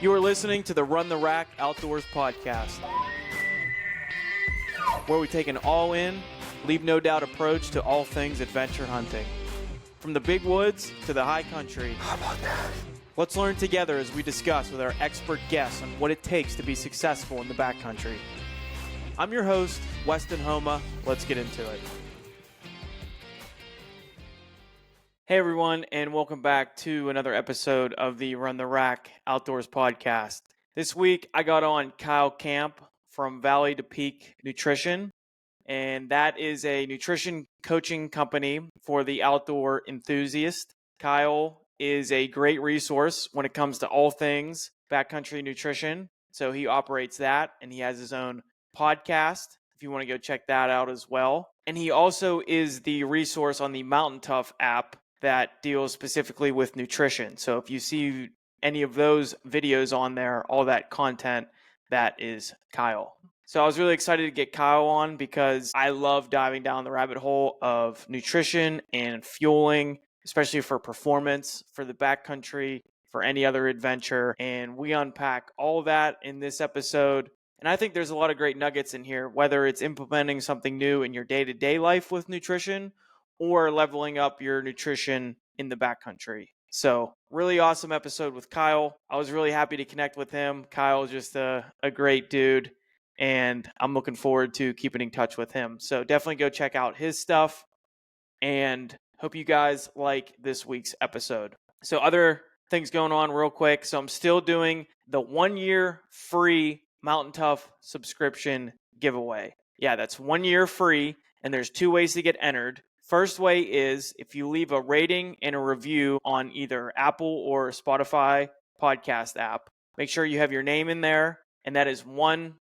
You are listening to the Run the Rack Outdoors podcast, where we take an all-in, leave no doubt approach to all things adventure hunting. From the big woods to the high country. How about that? Let's learn together as we discuss with our expert guests on what it takes to be successful in the backcountry. I'm your host, Weston Homa. Let's get into it. Hey everyone, and welcome back to another episode of the Run the Rack Outdoors podcast. This week I got on Kyle Kamp from Valley to Peak Nutrition, and that is a nutrition coaching company for the outdoor enthusiast. Kyle is a great resource when it comes to all things backcountry nutrition. So he operates that, and he has his own podcast if you want to go check that out as well. And he also is the resource on the Mountain Tough app that deals specifically with nutrition. So if you see any of those videos on there, all that content, that is Kyle. So I was really excited to get Kyle on because I love diving down the rabbit hole of nutrition and fueling, especially for performance, for the backcountry, for any other adventure. And we unpack all of that in this episode. And I think there's a lot of great nuggets in here, whether it's implementing something new in your day-to-day life with nutrition or leveling up your nutrition in the backcountry. So really awesome episode with Kyle. I was really happy to connect with him. Kyle's just a great dude, and I'm looking forward to keeping in touch with him. So definitely go check out his stuff, and hope you guys like this week's episode. So other things going on real quick. So I'm still doing the 1-year free Mountain Tough subscription giveaway. Yeah, that's 1 year free, and there's 2 ways to get entered. First way is if you leave a rating and a review on either Apple or Spotify podcast app, make sure you have your name in there, and that is 1x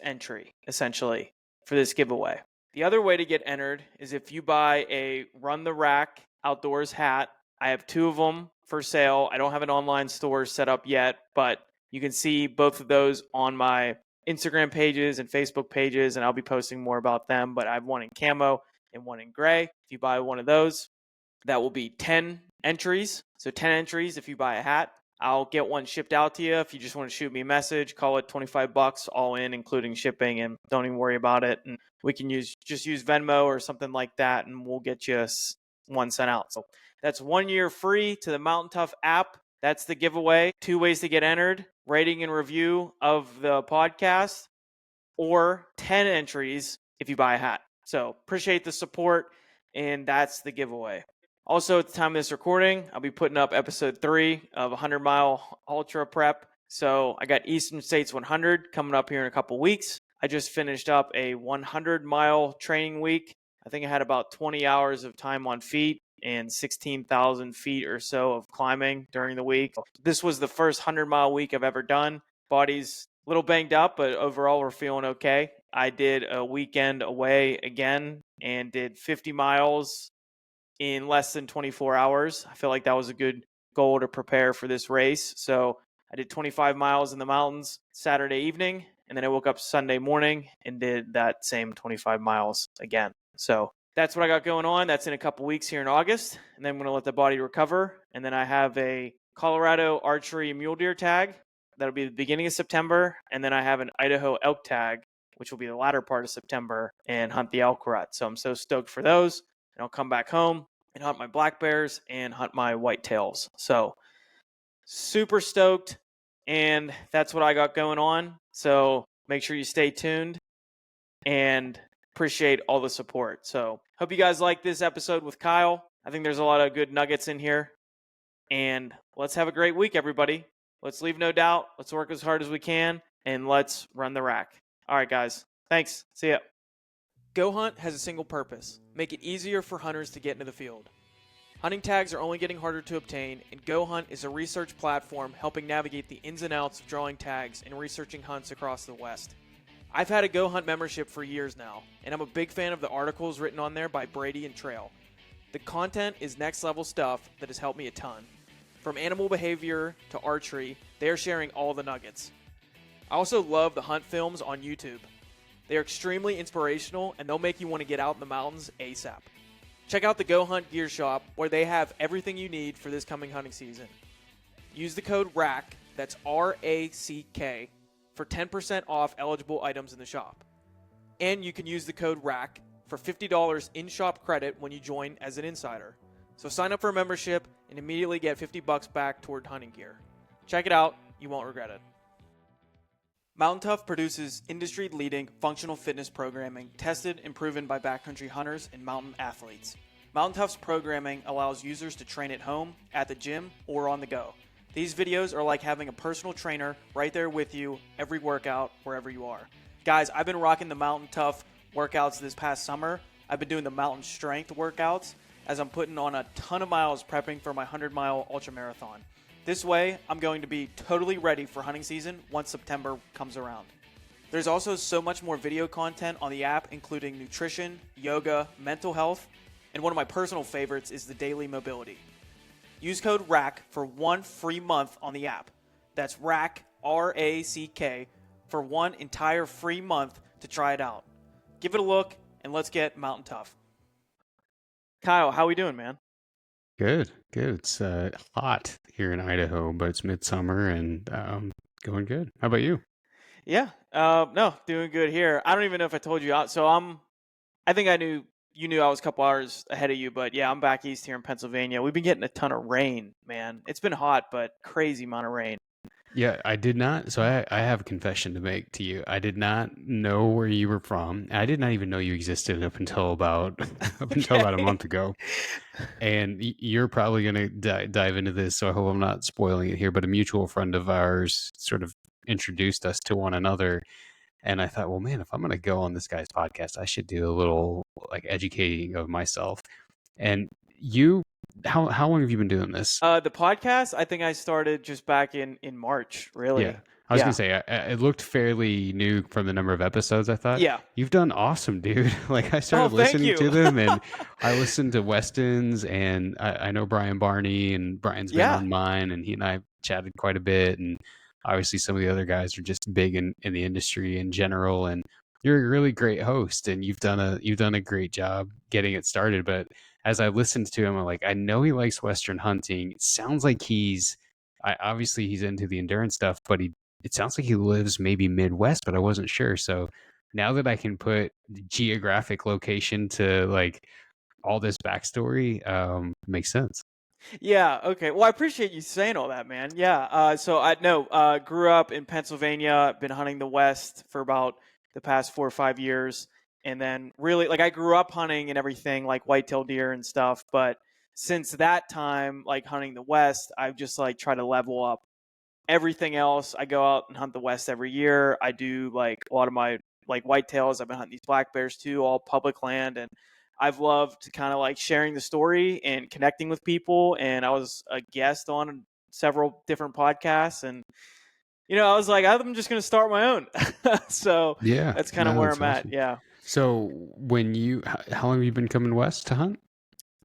entry, essentially, for this giveaway. The other way to get entered is if you buy a Run the Rack Outdoors hat. I have 2 of them for sale. I don't have an online store set up yet, but you can see both of those on my Instagram pages and Facebook pages, and I'll be posting more about them, but I have one in camo and one in gray. If you buy one of those, that will be 10 entries. So 10 entries if you buy a hat. I'll get one shipped out to you. If you just want to shoot me a message, call it $25 all in, including shipping, and don't even worry about it. And we can just use Venmo or something like that, and we'll get you one sent out. So that's 1 year free to the Mountain Tough app. That's the giveaway. 2 ways to get entered: rating and review of the podcast, or 10 entries if you buy a hat. So appreciate the support, and that's the giveaway. Also, at the time of this recording, I'll be putting up episode 3 of 100 Mile Ultra Prep. So I got Eastern States 100 coming up here in a couple weeks. I just finished up a 100-mile training week. I think I had about 20 hours of time on feet and 16,000 feet or so of climbing during the week. This was the first 100-mile week I've ever done. Body's a little banged up, but overall we're feeling okay. I did a weekend away again and did 50 miles in less than 24 hours. I feel like that was a good goal to prepare for this race. So I did 25 miles in the mountains Saturday evening, and then I woke up Sunday morning and did that same 25 miles again. So that's what I got going on. That's in a couple weeks here in August, and then I'm going to let the body recover. And then I have a Colorado archery mule deer tag. That'll be the beginning of September. And then I have an Idaho elk tag, which will be the latter part of September, and hunt the elk rut. So I'm so stoked for those. And I'll come back home and hunt my black bears and hunt my whitetails. So super stoked. And that's what I got going on. So make sure you stay tuned and appreciate all the support. So hope you guys like this episode with Kyle. I think there's a lot of good nuggets in here. And let's have a great week, everybody. Let's leave no doubt. Let's work as hard as we can. And let's run the rack. All right, guys. Thanks. See ya. Go Hunt has a single purpose: make it easier for hunters to get into the field. Hunting tags are only getting harder to obtain, and Go Hunt is a research platform helping navigate the ins and outs of drawing tags and researching hunts across the West. I've had a Go Hunt membership for years now, and I'm a big fan of the articles written on there by Brady and Trail. The content is next level stuff that has helped me a ton. From animal behavior to archery, they are sharing all the nuggets. I also love the hunt films on YouTube. They are extremely inspirational, and they'll make you want to get out in the mountains ASAP. Check out the Go Hunt Gear Shop, where they have everything you need for this coming hunting season. Use the code RACK That's RACK for 10% off eligible items in the shop. And you can use the code RACK for $50 in-shop credit when you join as an insider. So sign up for a membership and immediately get $50 back toward hunting gear. Check it out, you won't regret it. Mountain Tough produces industry-leading functional fitness programming tested and proven by backcountry hunters and mountain athletes. Mountain Tough's programming allows users to train at home, at the gym, or on the go. These videos are like having a personal trainer right there with you every workout, wherever you are. Guys, I've been rocking the Mountain Tough workouts this past summer. I've been doing the mountain strength workouts as I'm putting on a ton of miles prepping for my 100-mile ultramarathon. This way, I'm going to be totally ready for hunting season once September comes around. There's also so much more video content on the app, including nutrition, yoga, mental health, and one of my personal favorites is the daily mobility. Use code RACK for 1 free month on the app. That's RACK, R-A-C-K, for 1 entire free month to try it out. Give it a look, and let's get Mountain Tough. Kyle, how we doing, man? Good. It's hot here in Idaho, but it's midsummer and going good. How about you? Yeah, no, doing good here. I don't even know if I told you. So I think you knew I was a couple hours ahead of you, but yeah, I'm back east here in Pennsylvania. We've been getting a ton of rain, man. It's been hot, but crazy amount of rain. Yeah, I did not. So I have a confession to make to you. I did not know where you were from. I did not even know you existed up until about a Okay. month ago. And you're probably going to dive into this, so I hope I'm not spoiling it here. But a mutual friend of ours sort of introduced us to one another. And I thought, well, man, if I'm going to go on this guy's podcast, I should do a little like educating of myself. And you, how long have you been doing this? The podcast, I think I started just back in March, really. Yeah, I was going to say, it looked fairly new from the number of episodes. I thought, Yeah. you've done awesome, dude. Like, I Oh, started thank listening you. to them, and I listened to Weston's, and I know Brian Barney, and Brian's been Yeah. on mine, and he and I chatted quite a bit. And obviously, some of the other guys are just big in the industry in general. And you're a really great host, and you've done a great job getting it started. But as I listened to him, I'm like, I know he likes Western hunting. It sounds like obviously he's into the endurance stuff, but it sounds like he lives maybe Midwest, but I wasn't sure. So now that I can put geographic location to like all this backstory, makes sense. Yeah, okay. Well, I appreciate you saying all that, man. Yeah. So I know, grew up in Pennsylvania, been hunting the West for about the past 4 or 5 years. And then really, like, I grew up hunting and everything, like whitetail deer and stuff. But since that time, like hunting the West, I've just like tried to level up everything else. I go out and hunt the West every year. I do like a lot of my like whitetails. I've been hunting these black bears too, all public land. And I've loved kind of like sharing the story and connecting with people. And I was a guest on several different podcasts. And, I was like, I'm just going to start my own. So Yeah, that's kind of no, where that's I'm at. awesome. Yeah. So how long have you been coming west to hunt?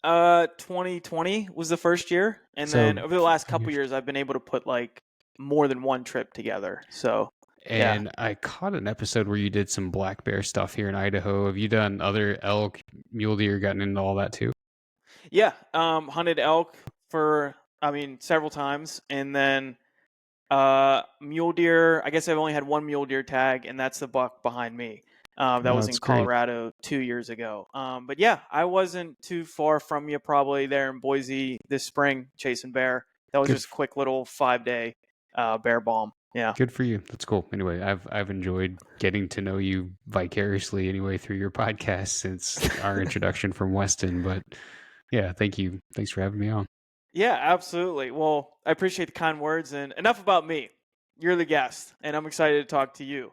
2020 was the first year. And then So over the last 5 couple years. years, I've been able to put like more than one trip together. So yeah. And I caught an episode where you did some black bear stuff here in Idaho. Have you done other elk, mule deer, gotten into all that too? Yeah, hunted elk for, several times, and then mule deer. I guess I've only had one mule deer tag, and that's the buck behind me. That Oh, was that's in great. Colorado 2 years ago. But yeah, I wasn't too far from you, probably there in Boise this spring chasing bear. That was Good. just a quick little 5-day bear balm. Yeah. Good for you. That's cool. Anyway, I've enjoyed getting to know you vicariously anyway through your podcast since our introduction from Weston. But yeah, thank you. Thanks for having me on. Yeah, absolutely. Well, I appreciate the kind words, and enough about me. You're the guest, and I'm excited to talk to you.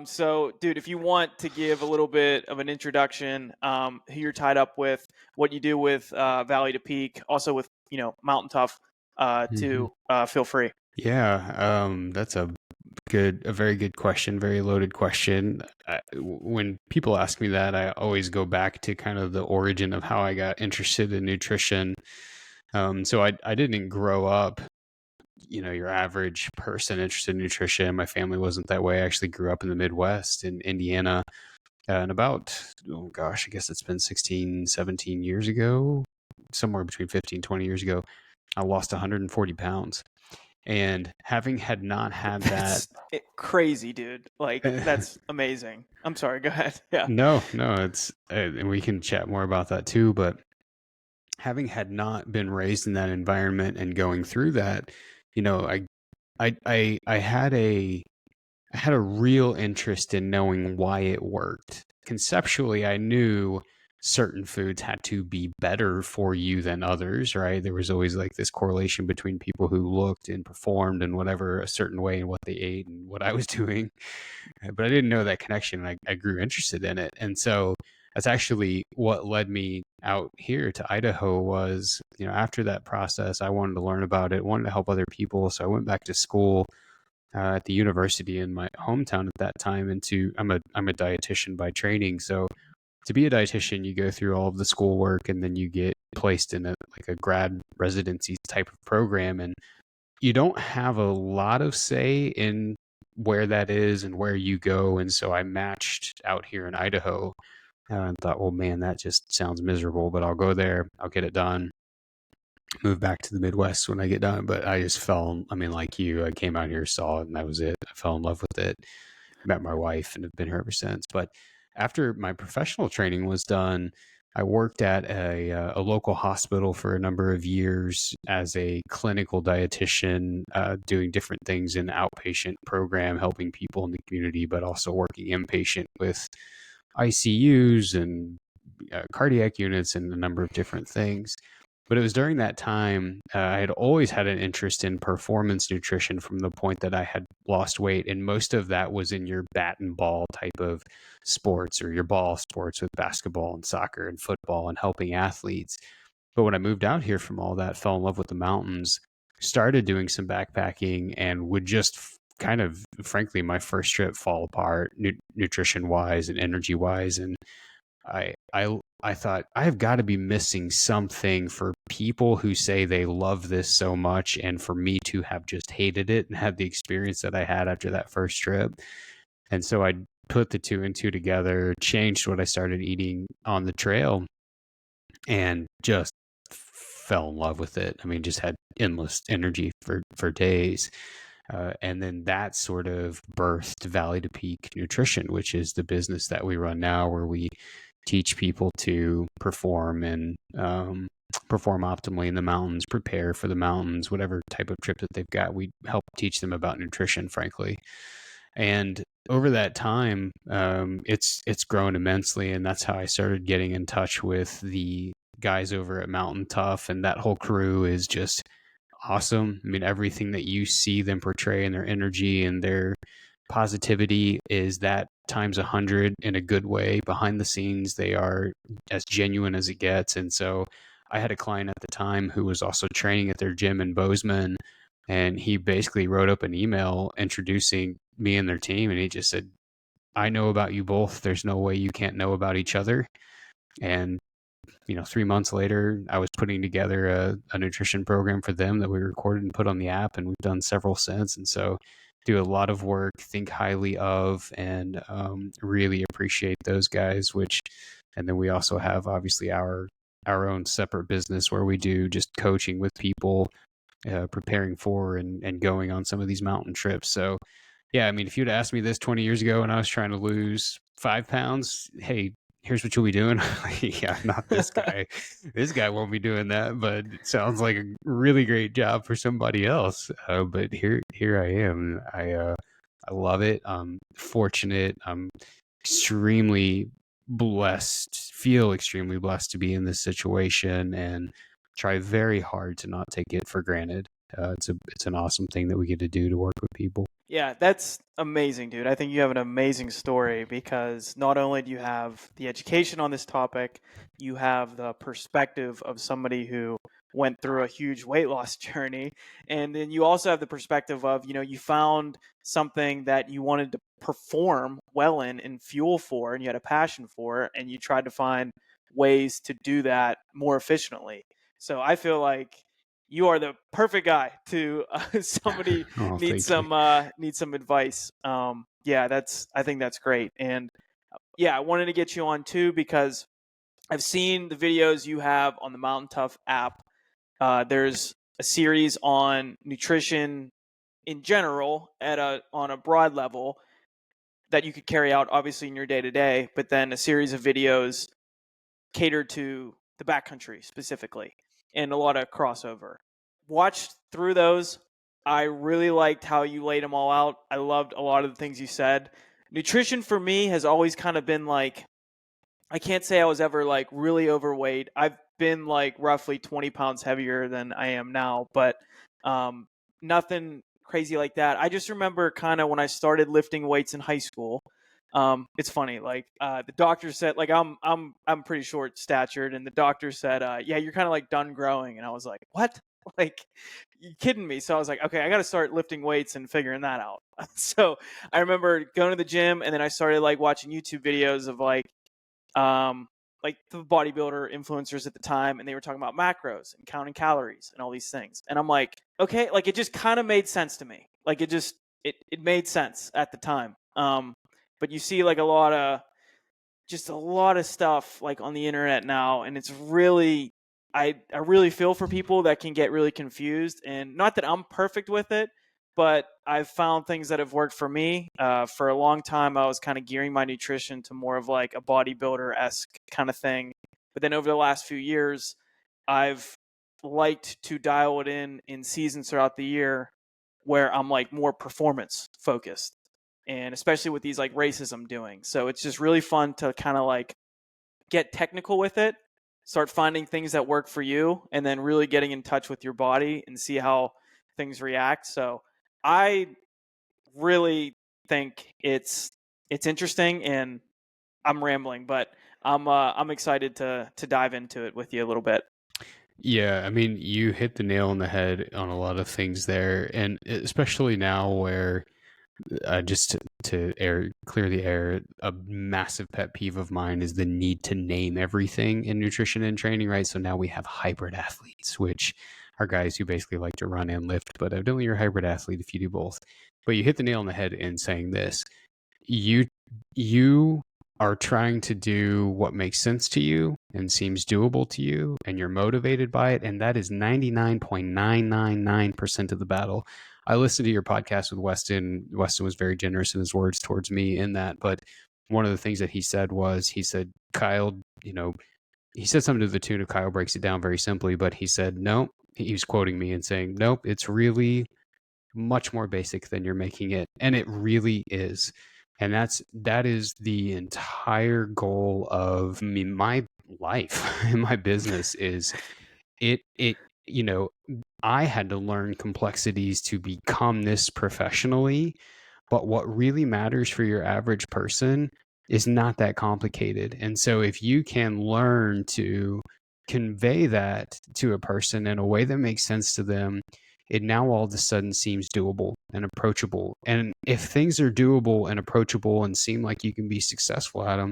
So, dude, if you want to give a little bit of an introduction, who you're tied up with, what you do with Valley to Peak, also with Mountain Tough, too, feel free. Yeah, that's a very good question, very loaded question. When people ask me that, I always go back to kind of the origin of how I got interested in nutrition. So I didn't grow up, your average person interested in nutrition. My family wasn't that way. I actually grew up in the Midwest in Indiana. And about, oh gosh, I guess it's been 16, 17 years ago, somewhere between 15, 20 years ago, I lost 140 pounds. And having had not had that, That's crazy, dude. Like, that's amazing. I'm sorry. Go ahead. Yeah. no, it's and we can chat more about that too. But having had not been raised in that environment and going through that, you know, I had a real interest in knowing why it worked. Conceptually, I knew certain foods had to be better for you than others, right? There was always like this correlation between people who looked and performed and whatever a certain way and what they ate and what I was doing. But I didn't know that connection. I grew interested in it. And so that's actually what led me out here to Idaho was, after that process, I wanted to learn about it, wanted to help other people. So I went back to school at the university in my hometown at that time. I'm a dietitian by training. So to be a dietitian, you go through all of the schoolwork and then you get placed in a grad residency type of program. And you don't have a lot of say in where that is and where you go. And so I matched out here in Idaho and thought, well, man, that just sounds miserable, but I'll go there. I'll get it done. Move back to the Midwest when I get done. But I just like you, I came out here, saw it, and that was it. I fell in love with it, met my wife, and have been here ever since. But after my professional training was done, I worked at a local hospital for a number of years as a clinical dietitian, doing different things in the outpatient program, helping people in the community, but also working inpatient with ICUs and cardiac units and a number of different things. But it was during that time I had always had an interest in performance nutrition from the point that I had lost weight. And most of that was in your bat and ball type of sports or your ball sports with basketball and soccer and football and helping athletes. But when I moved out here from all that, fell in love with the mountains, started doing some backpacking and would just kind of, frankly, my first trip fall apart nutrition wise and energy wise. And I thought I've got to be missing something for people who say they love this so much, and for me to have just hated it and had the experience that I had after that first trip. And so I put the two and two together, changed what I started eating on the trail, and just fell in love with it. I mean, just had endless energy for days. And then that sort of birthed Valley to Peak Nutrition, which is the business that we run now, where we teach people to perform and perform optimally in the mountains, prepare for the mountains, whatever type of trip that they've got. We help teach them about nutrition, frankly. And over that time, it's grown immensely, and that's how I started getting in touch with the guys over at Mountain Tough, and that whole crew is just awesome. I mean, everything that you see them portray and their energy and their positivity is that times 100 in a good way. Behind the scenes, they are as genuine as it gets. And so I had a client at the time who was also training at their gym in Bozeman, and he basically wrote up an email introducing me and their team. And he just said, I know about you both. There's no way you can't know about each other. And 3 months later, I was putting together a nutrition program for them that we recorded and put on the app, and we've done several since. And so do a lot of work, think highly of, and really appreciate those guys, and then we also have obviously our own separate business where we do just coaching with people, preparing for and going on some of these mountain trips. So yeah, I mean, if you'd asked me this 20 years ago when I was trying to lose 5 pounds, hey, here's what you'll be doing. Yeah, not this guy. This guy won't be doing that, but it sounds like a really great job for somebody else. But here I am. I love it. I'm fortunate. I'm extremely blessed, feel extremely blessed to be in this situation, and try very hard to not take it for granted. It's an awesome thing that we get to do to work with people. Yeah, that's amazing, dude. I think you have an amazing story because not only do you have the education on this topic, you have the perspective of somebody who went through a huge weight loss journey. And then you also have the perspective of, you found something that you wanted to perform well in and fuel for, and you had a passion for, and you tried to find ways to do that more efficiently. So I feel like you are the perfect guy to somebody Oh, needs thank you. some advice. I think that's great. And yeah, I wanted to get you on too because I've seen the videos you have on the Mountain Tough app. There's a series on nutrition in general on a broad level that you could carry out obviously in your day to day, but then a series of videos catered to the backcountry specifically, and a lot of crossover. Watched through those. I really liked how you laid them all out. I loved a lot of the things you said. Nutrition for me has always kind of been like, I can't say I was ever like really overweight. I've been like roughly 20 pounds heavier than I am now, but um, nothing crazy like that. I just remember kind of when I started lifting weights in high school. It's funny, like the doctor said, like I'm pretty short statured, and the doctor said, yeah, you're kind of like done growing, and I was like, what? Like, you kidding me? So I was like, okay, I got to start lifting weights and figuring that out. So I remember going to the gym, and then I started like watching YouTube videos of like the bodybuilder influencers at the time, and they were talking about macros and counting calories and all these things. And I'm like, okay, like it just kind of made sense to me. Like it made sense at the time. But you see like a lot of stuff like on the internet now, and it's really I really feel for people that can get really confused, and not that I'm perfect with it, but I've found things that have worked for me. For a long time, I was kind of gearing my nutrition to more of like a bodybuilder-esque kind of thing. But then over the last few years, I've liked to dial it in seasons throughout the year where I'm like more performance focused. And especially with these like races I'm doing. So it's just really fun to kind of like get technical with it, start finding things that work for you, and then really getting in touch with your body and see how things react. So I really think it's interesting, and I'm rambling, but I'm excited to dive into it with you a little bit. Yeah, I mean, you hit the nail on the head on a lot of things there, and especially now where just to clear the air, a massive pet peeve of mine is the need to name everything in nutrition and training, right? So now we have hybrid athletes, which are guys who basically like to run and lift, but evidently you're a hybrid athlete if you do both. But you hit the nail on the head in saying this. You you are trying to do what makes sense to you and seems doable to you, and you're motivated by it, and that is 99.999% of the battle. I listened to your podcast with Weston. Weston was very generous in his words towards me in that, but one of the things that he said was, he said, Kyle, he said something to the tune of, Kyle breaks it down very simply, but he said, no, he was quoting me and saying, nope, it's really much more basic than you're making it. And it really is. And that is the entire goal of me, my life and my business is it I had to learn complexities to become this professionally, but what really matters for your average person is not that complicated. And so if you can learn to convey that to a person in a way that makes sense to them, it now all of a sudden seems doable and approachable. And if things are doable and approachable and seem like you can be successful at them,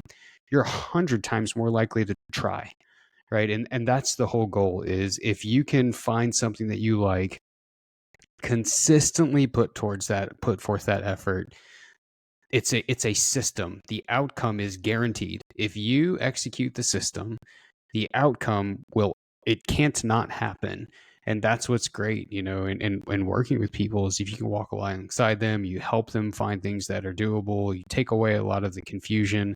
you're 100 times more likely to try, right? And that's the whole goal, is if you can find something that you like, consistently put forth that effort, it's a system. The outcome is guaranteed. If you execute the system, the outcome it can't not happen. And that's what's great, and working with people, is if you can walk alongside them, you help them find things that are doable, you take away a lot of the confusion.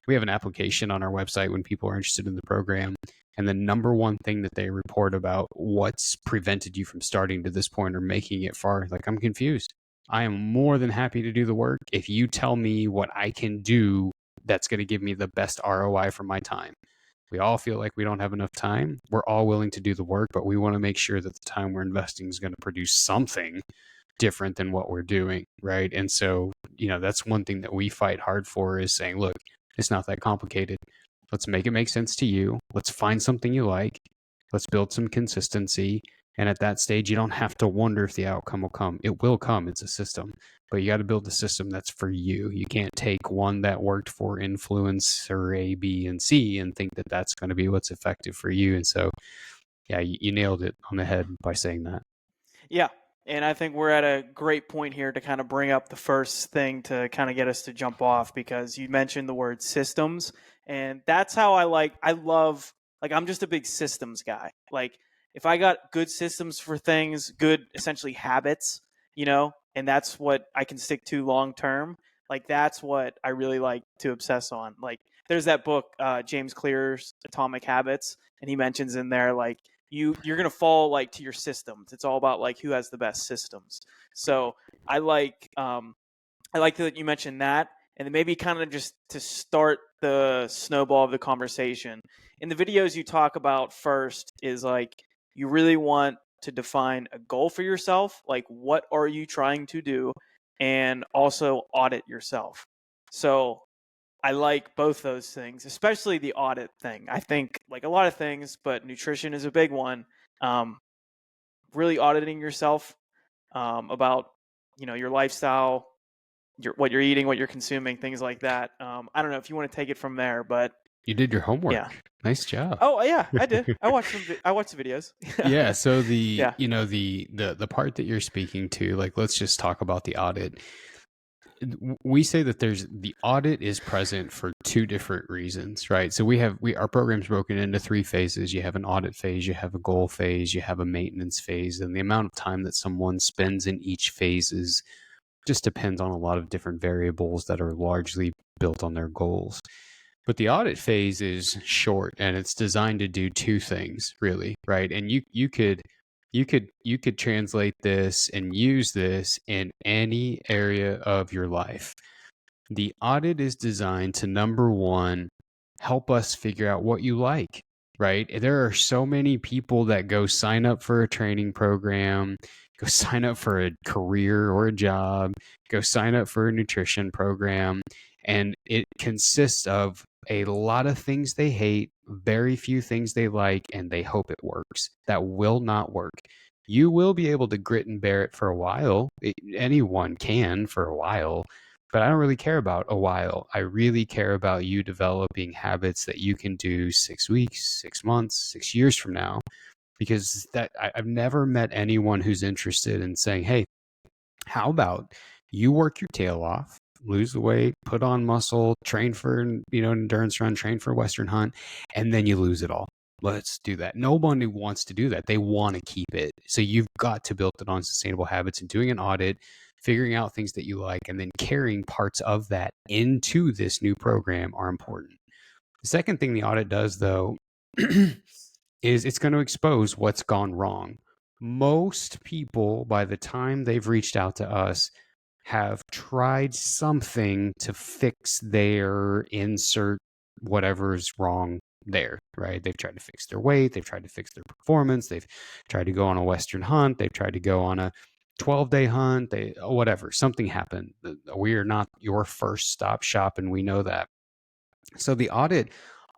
We have an application on our website when people are interested in the program, and the number one thing that they report about what's prevented you from starting to this point or making it far, like, I'm confused. I am more than happy to do the work if you tell me what I can do that's going to give me the best ROI for my time. We all feel like we don't have enough time. We're all willing to do the work, but we want to make sure that the time we're investing is going to produce something different than what we're doing, right? And so, that's one thing that we fight hard for, is saying, look, it's not that complicated. Let's make it make sense to you. Let's find something you like. Let's build some consistency. And at that stage, you don't have to wonder if the outcome will come. It will come. It's a system. But you got to build a system that's for you. You can't take one that worked for influencer A, B, and C and think that that's going to be what's effective for you. And so, yeah, you nailed it on the head by saying that. Yeah. And I think we're at a great point here to kind of bring up the first thing to kind of get us to jump off, because you mentioned the word systems. And that's how I love, like, I'm just a big systems guy. Like, if I got good systems for things, good essentially habits, and that's what I can stick to long term, like that's what I really like to obsess on. Like there's that book, James Clear's Atomic Habits, and he mentions in there like you're gonna fall like to your systems. It's all about like who has the best systems. So I like that you mentioned that, and then maybe kind of just to start the snowball of the conversation. In the videos you talk about first is like you really want to define a goal for yourself, like what are you trying to do, and also audit yourself. So I like both those things, especially the audit thing. I think like a lot of things, but nutrition is a big one. Um, really auditing yourself about your lifestyle, what you're eating, what you're consuming, things like that. I don't know if you want to take it from there, but You did your homework. yeah. Nice job. Oh yeah, I did. I watched I watched the videos. Yeah, so the Yeah. the part that you're speaking to, like let's just talk about the audit. We say that the audit is present for two different reasons, right? So our program's broken into three phases. You have an audit phase, you have a goal phase, you have a maintenance phase, and the amount of time that someone spends in each phase is just depends on a lot of different variables that are largely built on their goals. But the audit phase is short and it's designed to do two things really, right? And you could translate this and use this in any area of your life. The audit is designed to, number one, help us figure out what you like, right? There are so many people that go sign up for a training program, go sign up for a career or a job, go sign up for a nutrition program, and it consists of a lot of things they hate, very few things they like, and they hope it works. That will not work. You will be able to grit and bear it for a while. Anyone can for a while, but I don't really care about a while. I really care about you developing habits that you can do 6 weeks, 6 months, 6 years from now. Because I've never met anyone who's interested in saying, hey, how about you work your tail off, lose the weight, put on muscle, train for an endurance run, train for a Western hunt, and then you lose it all. Let's do that. Nobody wants to do that. They want to keep it. So you've got to build it on sustainable habits and doing an audit, figuring out things that you like, and then carrying parts of that into this new program are important. The second thing the audit does, though, is it's going to expose what's gone wrong. Most people, by the time they've reached out to us, have tried something to fix their insert whatever's wrong there, right? They've tried to fix their weight, they've tried to fix their performance, they've tried to go on a Western hunt, they've tried to go on a 12-day hunt, whatever, something happened. We are not your first stop shop, and we know that. So the audit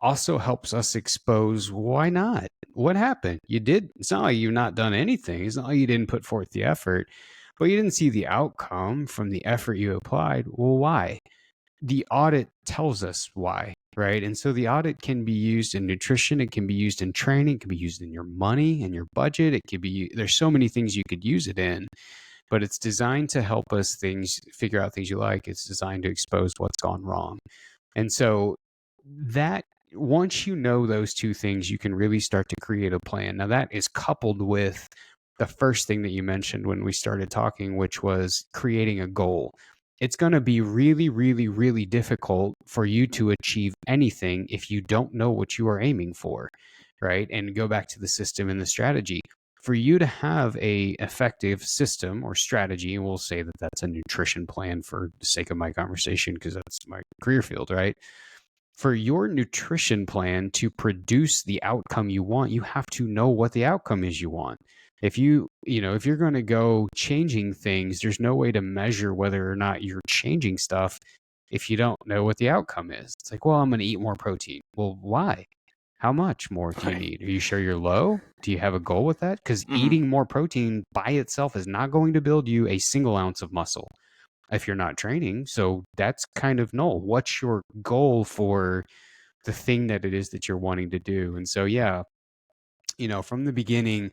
also helps us expose why not? What happened? It's not like you've not done anything. It's not like you didn't put forth the effort, but you didn't see the outcome from the effort you applied. Well, why? The audit tells us why, right? And so the audit can be used in nutrition, it can be used in training, it can be used in your money and your budget. There's so many things you could use it in, but it's designed to help us figure out things you like. It's designed to expose what's gone wrong. And so that once you know those two things, you can really start to create a plan. Now that is coupled with the first thing that you mentioned when we started talking, which was creating a goal. It's going to be really, really, really difficult for you to achieve anything if you don't know what you are aiming for, right? And go back to the system and the strategy. For you to have a effective system or strategy, and we'll say that that's a nutrition plan for the sake of my conversation, because that's my career field, right? For your nutrition plan to produce the outcome you want, you have to know what the outcome is you want. If if you're going to go changing things, there's no way to measure whether or not you're changing stuff if you don't know what the outcome is. It's like, well, I'm going to eat more protein. Well, why? How much more do you Right. need? Are you sure you're low? Do you have a goal with that? Because Mm-hmm. eating more protein by itself is not going to build you a single ounce of muscle if you're not training. So that's kind of null. What's your goal for the thing that it is that you're wanting to do? And so, yeah, from the beginning,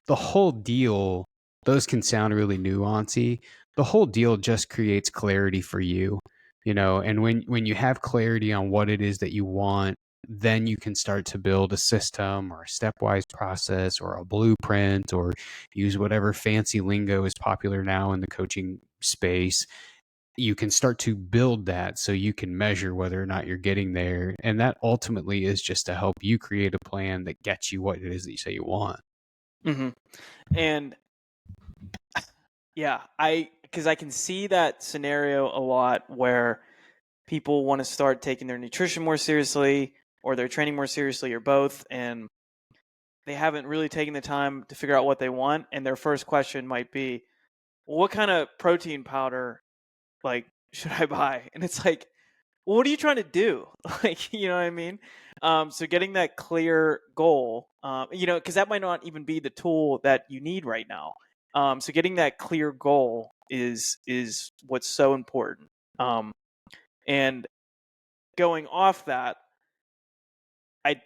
the whole deal, those can sound really nuancy. The whole deal just creates clarity for you, and when you have clarity on what it is that you want, then you can start to build a system or a stepwise process or a blueprint, or use whatever fancy lingo is popular now in the coaching space. You can start to build that so you can measure whether or not you're getting there. And that ultimately is just to help you create a plan that gets you what it is that you say you want. Mm-hmm. And yeah, because I can see that scenario a lot where people want to start taking their nutrition more seriously or their training more seriously or both, and they haven't really taken the time to figure out what they want. And their first question might be, well, what kind of protein powder like should I buy? And it's like, well, what are you trying to do? Like, you know what I mean? So getting that clear goal, because that might not even be the tool that you need right now. So getting that clear goal is what's so important. And going off that, I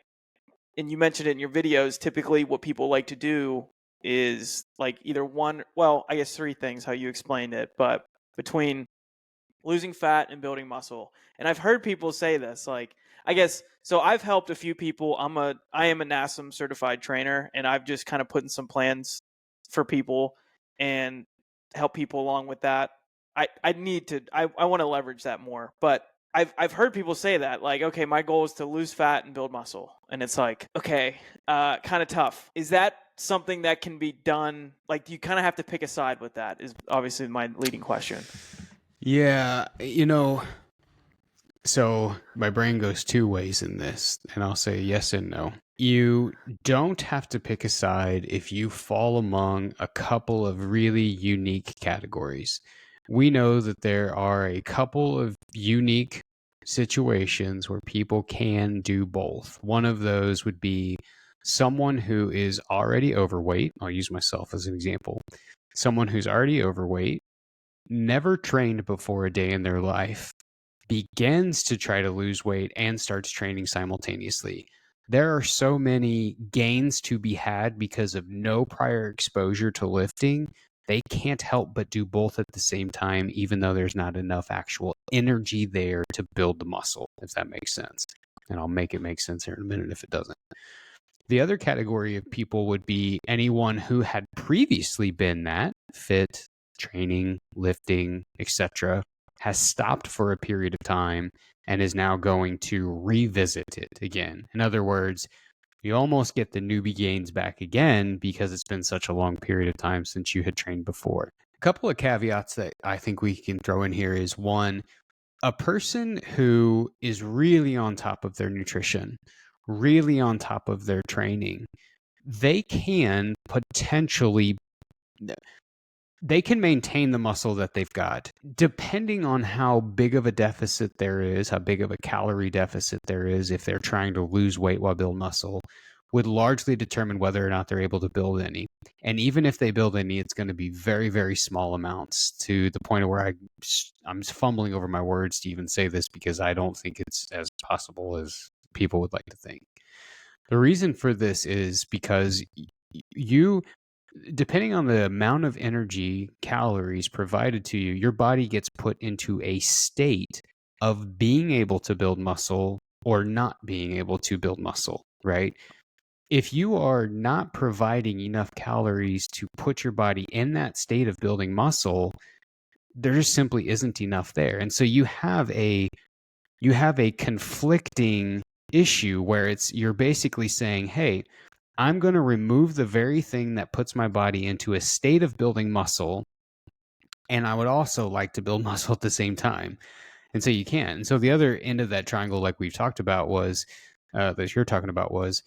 and you mentioned it in your videos. Typically, what people like to do is like either one, well, I guess three things. How you explained it, but between losing fat and building muscle. And I've heard people say this, like, I guess, so I've helped a few people. I am a NASM certified trainer, and I've just kind of put in some plans for people and help people along with that. I want to leverage that more, but I've heard people say that, like, okay, my goal is to lose fat and build muscle. And it's like, okay, kind of tough. Is that something that can be done? Like, do you kind of have to pick a side with that is obviously my leading question. Yeah, so my brain goes two ways in this, and I'll say yes and no. You don't have to pick a side if you fall among a couple of really unique categories. We know that there are a couple of unique situations where people can do both. One of those would be someone who is already overweight. I'll use myself as an example. Someone who's already overweight, never trained before a day in their life, begins to try to lose weight and starts training simultaneously. There are so many gains to be had because of no prior exposure to lifting. They can't help but do both at the same time, even though there's not enough actual energy there to build the muscle, if that makes sense. And I'll make it make sense here in a minute if it doesn't. The other category of people would be anyone who had previously been that fit, training, lifting, etc., has stopped for a period of time and is now going to revisit it again. In other words, you almost get the newbie gains back again because it's been such a long period of time since you had trained before. A couple of caveats that I think we can throw in here is one, a person who is really on top of their nutrition, really on top of their training, they can potentially they can maintain the muscle that they've got depending on how big of a deficit there is, how big of a calorie deficit there is. If they're trying to lose weight while build muscle, would largely determine whether or not they're able to build any. And even if they build any, it's going to be very, very small amounts, to the point of where I'm fumbling over my words to even say this because I don't think it's as possible as people would like to think. The reason for this is because you, depending on the amount of energy, calories provided to you, your body gets put into a state of being able to build muscle or not being able to build muscle, right? If you are not providing enough calories to put your body in that state of building muscle, there just simply isn't enough there. And so you have a conflicting issue where you're basically saying, hey, I'm going to remove the very thing that puts my body into a state of building muscle, and I would also like to build muscle at the same time. And so you can. And so the other end of that triangle, like we've talked about, was that you're talking about, was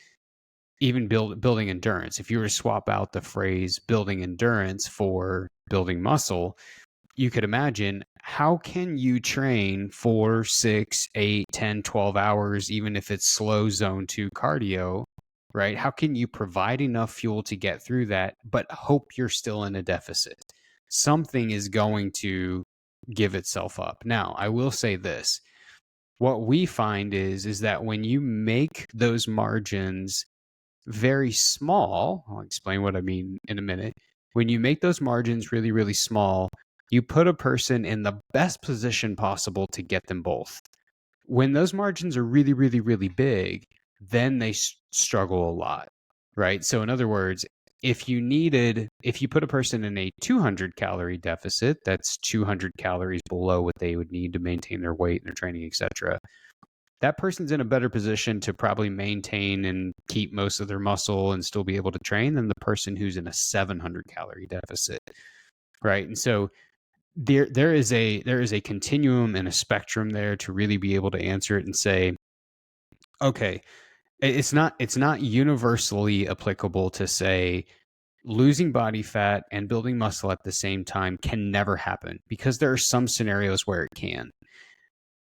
even building endurance. If you were to swap out the phrase building endurance for building muscle, you could imagine, how can you train for 6, 8, 10, 12 hours, even if it's slow zone 2 cardio, right? How can you provide enough fuel to get through that, but hope you're still in a deficit? Something is going to give itself up. Now, I will say this. What we find is that when you make those margins very small, I'll explain what I mean in a minute. When you make those margins really, really small, you put a person in the best position possible to get them both. when those margins are really, really, really big, then they struggle a lot, right? So in other words, if you put a person in a 200 calorie deficit, that's 200 calories below what they would need to maintain their weight and their training, etc. That person's in a better position to probably maintain and keep most of their muscle and still be able to train than the person who's in a 700 calorie deficit, right? And so there is a continuum and a spectrum there to really be able to answer it and say, okay, it's not universally applicable to say losing body fat and building muscle at the same time can never happen, because there are some scenarios where it can.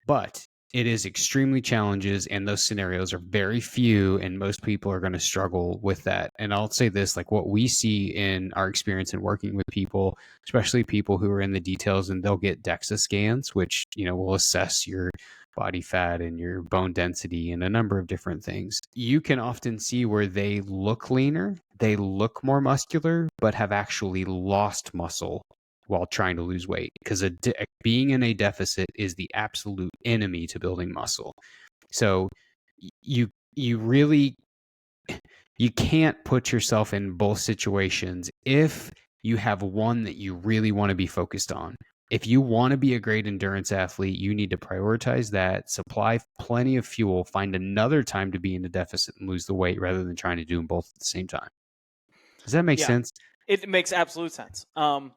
But it is extremely challenges, and those scenarios are very few, and most people are going to struggle with that. And I'll say this, like what we see in our experience in working with people, especially people who are in the details, and they'll get DEXA scans, which, will assess your body fat and your bone density and a number of different things. You can often see where they look leaner, they look more muscular, but have actually lost muscle while trying to lose weight, because being in a deficit is the absolute enemy to building muscle. So you really, you can't put yourself in both situations if you have one that you really want to be focused on. If you want to be a great endurance athlete, you need to prioritize that, supply plenty of fuel, find another time to be in a deficit and lose the weight rather than trying to do them both at the same time. Does that make sense? It makes absolute sense. And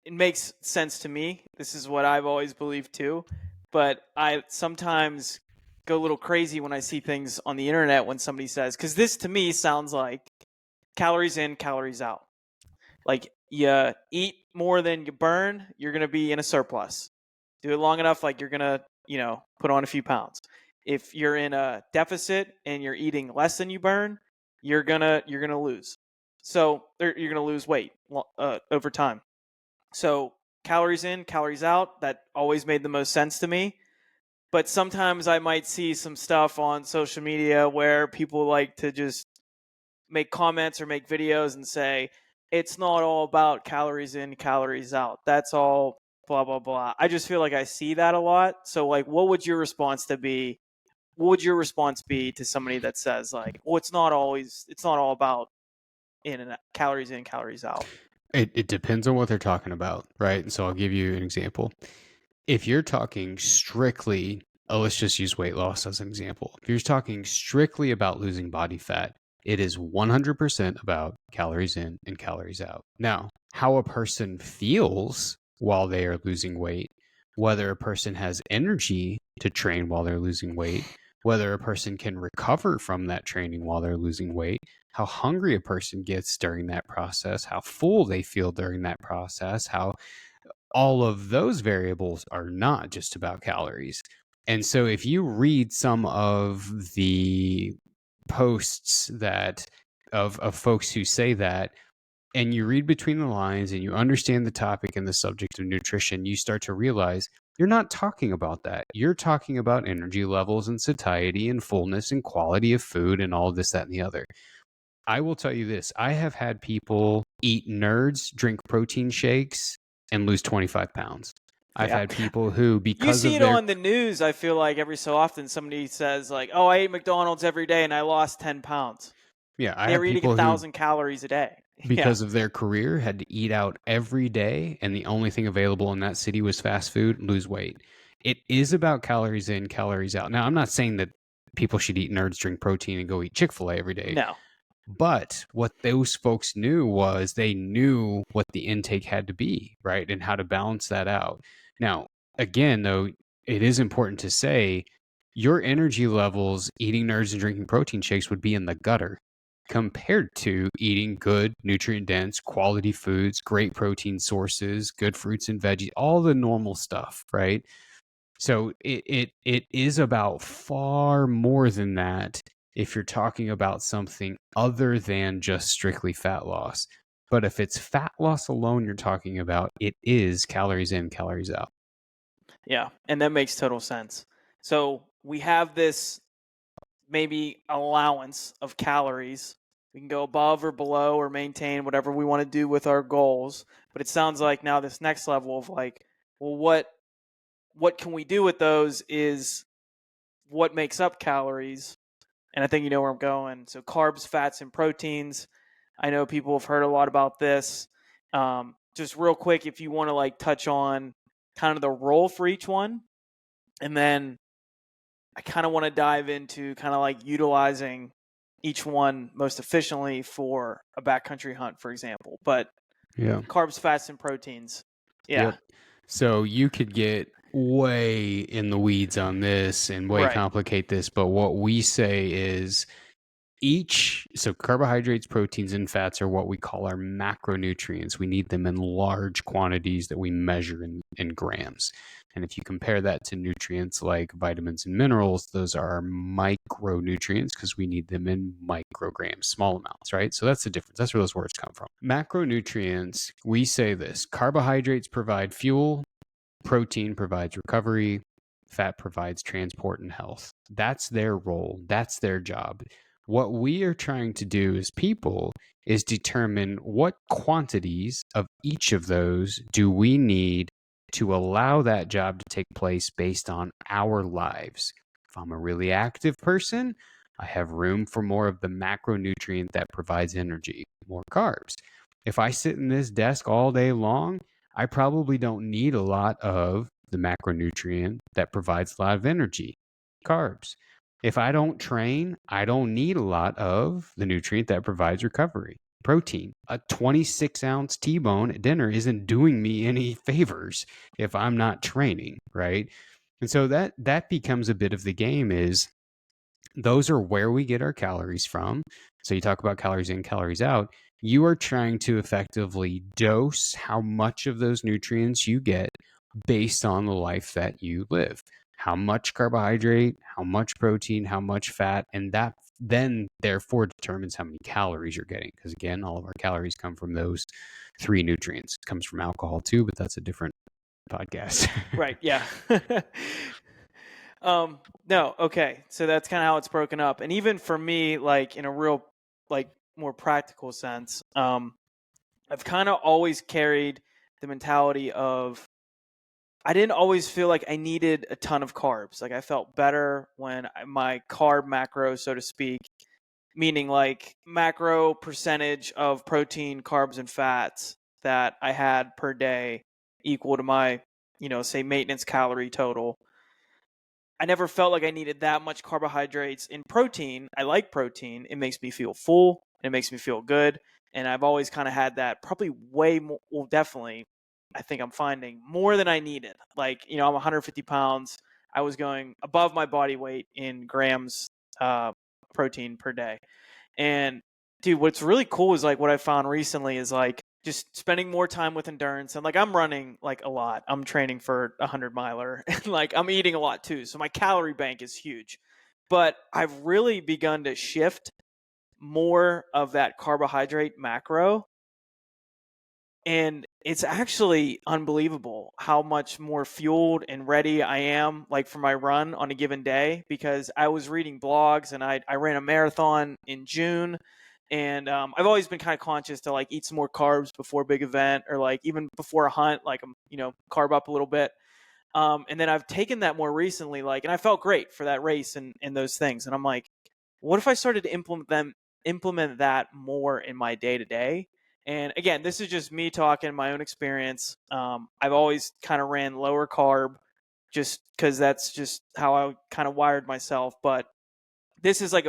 it makes sense to me. This is what I've always believed too. But I sometimes go a little crazy when I see things on the internet when somebody says, because this to me sounds like calories in, calories out. Like you eat more than you burn, you're going to be in a surplus. Do it long enough, like you're going to, put on a few pounds. If you're in a deficit and you're eating less than you burn, you're going to lose. So you're going to lose weight over time. So calories in, calories out, that always made the most sense to me. But sometimes I might see some stuff on social media where people like to just make comments or make videos and say, it's not all about calories in, calories out. That's all blah, blah, blah. I just feel like I see that a lot. So like, what would your response be? What would your response be to somebody that says like, well, it's not all about in and calories in, calories out? It depends on what they're talking about, right? And so I'll give you an example. If you're talking strictly, let's just use weight loss as an example. If you're talking strictly about losing body fat, it is 100% about calories in and calories out. Now, how a person feels while they are losing weight, whether a person has energy to train while they're losing weight, whether a person can recover from that training while they're losing weight, how hungry a person gets during that process, how full they feel during that process, how all of those variables are not just about calories. And so if you read some of the posts that of folks who say that, and you read between the lines and you understand the topic and the subject of nutrition, you start to realize you're not talking about that. You're talking about energy levels and satiety and fullness and quality of food and all of this, that, and the other. I will tell you this. I have had people eat nerds, drink protein shakes, and lose 25 pounds. I've had people who, because you see of it their... on the news, I feel like every so often somebody says like, oh, I ate McDonald's every day and I lost 10 pounds. Yeah, I They have were eating people who, 1,000 calories a day. because of their career, had to eat out every day, and the only thing available in that city was fast food, lose weight. It is about calories in, calories out. Now, I'm not saying that people should eat nerds, drink protein, and go eat Chick-fil-A every day. No. But what those folks knew was they knew what the intake had to be, right? And how to balance that out. Now, again, though, it is important to say your energy levels eating nerds and drinking protein shakes would be in the gutter compared to eating good, nutrient dense, quality foods, great protein sources, good fruits and veggies, all the normal stuff, right? So it is about far more than that if you're talking about something other than just strictly fat loss. But if it's fat loss alone you're talking about, it is calories in, calories out. Yeah, and that makes total sense. So we have this maybe allowance of calories. We can go above or below or maintain whatever we want to do with our goals. But it sounds like now this next level of like, well, what can we do with those is what makes up calories. And I think you know where I'm going. So carbs, fats, and proteins. I know people have heard a lot about this. Just real quick, if you want to like touch on kind of the role for each one, and then I kind of want to dive into kind of like utilizing each one most efficiently for a backcountry hunt, for example. But Yeah. carbs, fats, and proteins. Yeah. Yep. So you could get way in the weeds on this and way Right. complicate this, but what we say is so carbohydrates, proteins, and fats are what we call our macronutrients. We need them in large quantities that we measure in grams. And if you compare that to nutrients like vitamins and minerals, those are our micronutrients because we need them in micrograms, small amounts, right? So that's the difference. That's where those words come from. Macronutrients, we say this: carbohydrates provide fuel, protein provides recovery, fat provides transport and health. That's their role. That's their job. What we are trying to do as people is determine what quantities of each of those do we need to allow that job to take place based on our lives. If I'm a really active person, I have room for more of the macronutrient that provides energy, more carbs. If I sit in this desk all day long, I probably don't need a lot of the macronutrient that provides a lot of energy, carbs. If I don't train, I don't need a lot of the nutrient that provides recovery, protein. A 26-ounce T-bone at dinner isn't doing me any favors if I'm not training, right? And so that becomes a bit of the game. Is those are where we get our calories from. So you talk about calories in, calories out. You are trying to effectively dose how much of those nutrients you get based on the life that you live. How much carbohydrate, how much protein, how much fat, and that then therefore determines how many calories you're getting. Because again, all of our calories come from those three nutrients. It comes from alcohol too, but that's a different podcast. Right. Yeah. No. Okay. So that's kind of how it's broken up. And even for me, like in a real, like more practical sense, I've kind of always carried the mentality of I didn't always feel like I needed a ton of carbs. Like I felt better when my carb macro, so to speak, meaning like macro percentage of protein, carbs, and fats that I had per day equal to my, say maintenance calorie total. I never felt like I needed that much carbohydrates in protein. I like protein. It makes me feel full. It makes me feel good. And I've always kind of had that probably way more, well, definitely, I think I'm finding more than I needed. Like, I'm 150 pounds. I was going above my body weight in grams protein per day. And dude, what's really cool is like what I found recently is like just spending more time with endurance, and like I'm running like a lot. I'm training for a 100 miler and like I'm eating a lot too. So my calorie bank is huge. But I've really begun to shift more of that carbohydrate macro, and it's actually unbelievable how much more fueled and ready I am like for my run on a given day, because I was reading blogs and I ran a marathon in June. And I've always been kind of conscious to like eat some more carbs before a big event, or like even before a hunt, like I'm, carb up a little bit. And then I've taken that more recently, like, and I felt great for that race and those things. And I'm like, what if I started to implement that more in my day to day? And again, this is just me talking my own experience. I've always kind of ran lower carb just because that's just how I kind of wired myself. But this is like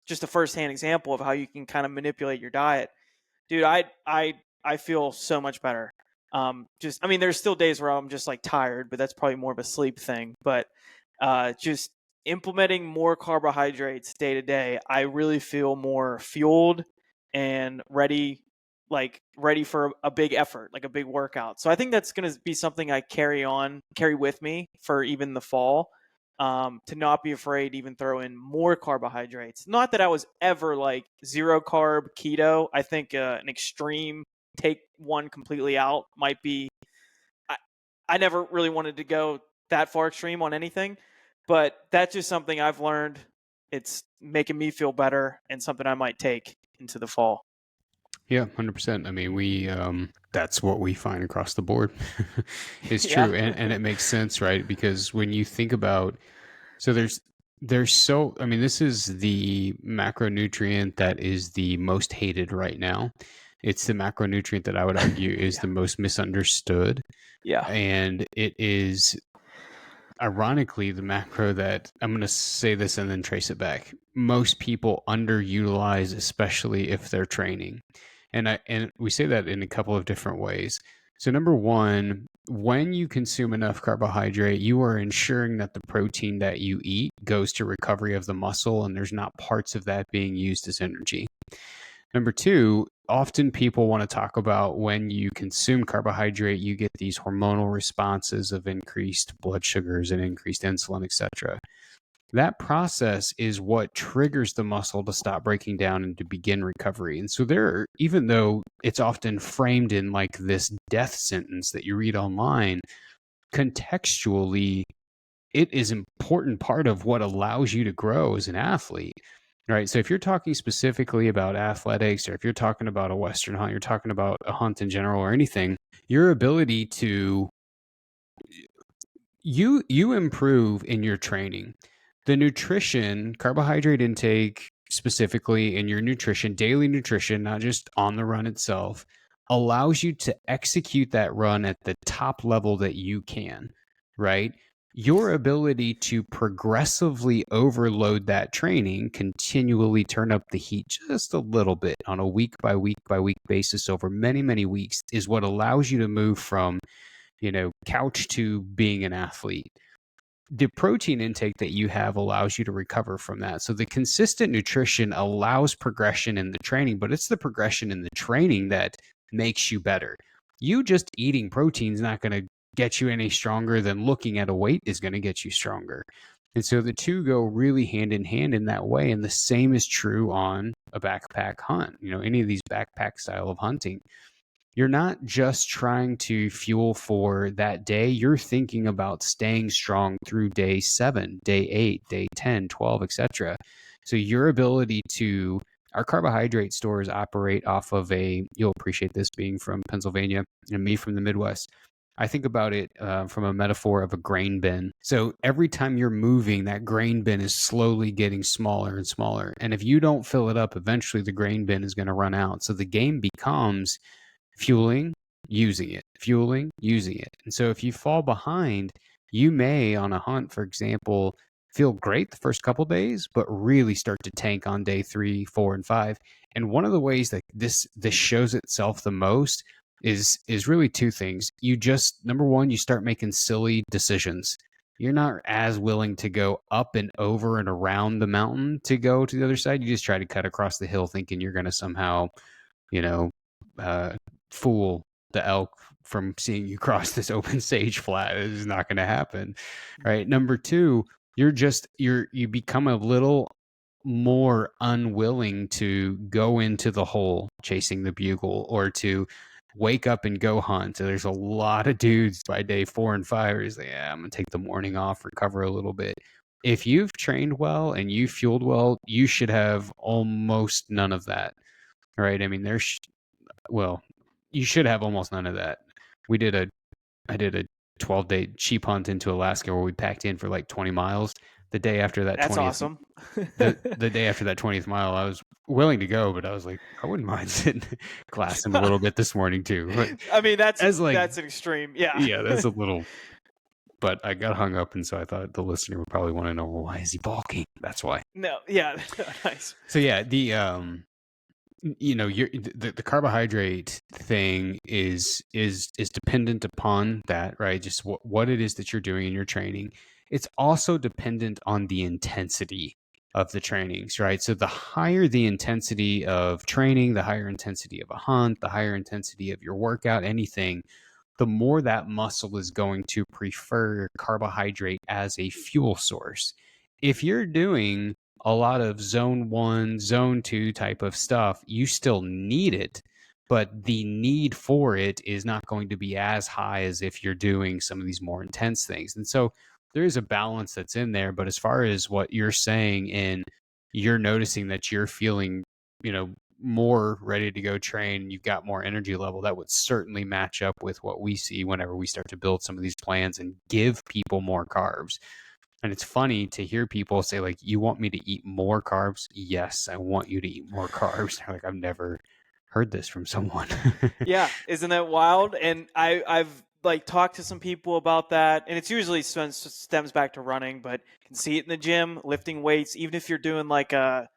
just a first-hand example of how you can kind of manipulate your diet. Dude, I feel so much better. I mean, there's still days where I'm just like tired, but that's probably more of a sleep thing. But just implementing more carbohydrates day to day, I really feel more fueled and ready for a big effort, like a big workout. So I think that's going to be something I carry with me for even the fall. To not be afraid to even throw in more carbohydrates. Not that I was ever like zero carb keto. I think an extreme take one completely out might be. I, I never really wanted to go that far extreme on anything, but that's just something I've learned. It's making me feel better and something I might take into the fall. Yeah, 100%. I mean, that's what we find across the board. It's Yeah. true. And it makes sense, right? Because when you think about, so I mean, this is the macronutrient that is the most hated right now. It's the macronutrient that I would argue is Yeah. the most misunderstood. Yeah. And it is ironically the macro that I'm going to say this and then trace it back. Most people underutilize, especially if they're training. And we say that in a couple of different ways. So number one, when you consume enough carbohydrate, you are ensuring that the protein that you eat goes to recovery of the muscle and there's not parts of that being used as energy. Number two, often people want to talk about when you consume carbohydrate, you get these hormonal responses of increased blood sugars and increased insulin, etc. That process is what triggers the muscle to stop breaking down and to begin recovery. And so even though it's often framed in like this death sentence that you read online, contextually, it is an important part of what allows you to grow as an athlete. Right. So if you're talking specifically about athletics, or if you're talking about a Western hunt, you're talking about a hunt in general or anything, your ability to you improve in your training. The nutrition, carbohydrate intake specifically in your nutrition, daily nutrition, not just on the run itself, allows you to execute that run at the top level that you can, right? Your ability to progressively overload that training, continually turn up the heat just a little bit on a week by week by week basis over many, many weeks is what allows you to move from couch to being an athlete. The protein intake that you have allows you to recover from that. So the consistent nutrition allows progression in the training, but it's the progression in the training that makes you better. You just eating protein is not going to get you any stronger than looking at a weight is going to get you stronger. And so the two go really hand in hand in that way. And the same is true on a backpack hunt, any of these backpack style of hunting. You're not just trying to fuel for that day. You're thinking about staying strong through day 7, day 8, day 10, 12, etc. So your ability to our carbohydrate stores operate off of you'll appreciate this being from Pennsylvania and me from the Midwest. I think about it from a metaphor of a grain bin. So every time you're moving, that grain bin is slowly getting smaller and smaller. And if you don't fill it up, eventually the grain bin is going to run out. So the game becomes fueling, using it, fueling, using it. And so if you fall behind, you may on a hunt, for example, feel great the first couple days, but really start to tank on day 3, 4, and 5. And one of the ways that this shows itself the most is really two things. You just number one, you start making silly decisions. You're not as willing to go up and over and around the mountain to go to the other side. You just try to cut across the hill thinking you're going to somehow, you know, uh, fool the elk from seeing you cross this open sage flat. It is not going to happen, right? Number two, you become a little more unwilling to go into the hole chasing the bugle or to wake up and go hunt. So there's a lot of dudes by day 4 and 5 who's like, yeah, I'm gonna take the morning off, recover a little bit. If you've trained well and you fueled well, you should have almost none of that, right? I mean, well, you should have almost none of that. I did a 12-day sheep hunt into Alaska where we packed in for like 20 miles. The day after that That's 20th, awesome. the day after that 20th mile, I was willing to go, but I was like, I wouldn't mind sitting glassing a little bit this morning too. But I mean, that's like, an extreme. Yeah. yeah, that's a little. But I got hung up, and so I thought the listener would probably want to know, well, why is he balking? That's why. No. Yeah. Nice. So yeah, the carbohydrate thing is dependent upon that, right? Just what it is that you're doing in your training. It's also dependent on the intensity of the trainings, right? So the higher the intensity of training, the higher intensity of a hunt, the higher intensity of your workout, anything, the more that muscle is going to prefer carbohydrate as a fuel source. If you're doing a lot of zone 1, zone 2 type of stuff, you still need it, but the need for it is not going to be as high as if you're doing some of these more intense things. And so there is a balance that's in there. But as far as what you're saying, and you're noticing that you're feeling, more ready to go train, you've got more energy level, that would certainly match up with what we see whenever we start to build some of these plans and give people more carbs. And it's funny to hear people say, like, you want me to eat more carbs? Yes, I want you to eat more carbs. They're like, I've never heard this from someone. Yeah, isn't that wild? And I've like talked to some people about that, and it's usually stems back to running, but you can see it in the gym, lifting weights, even if you're doing like a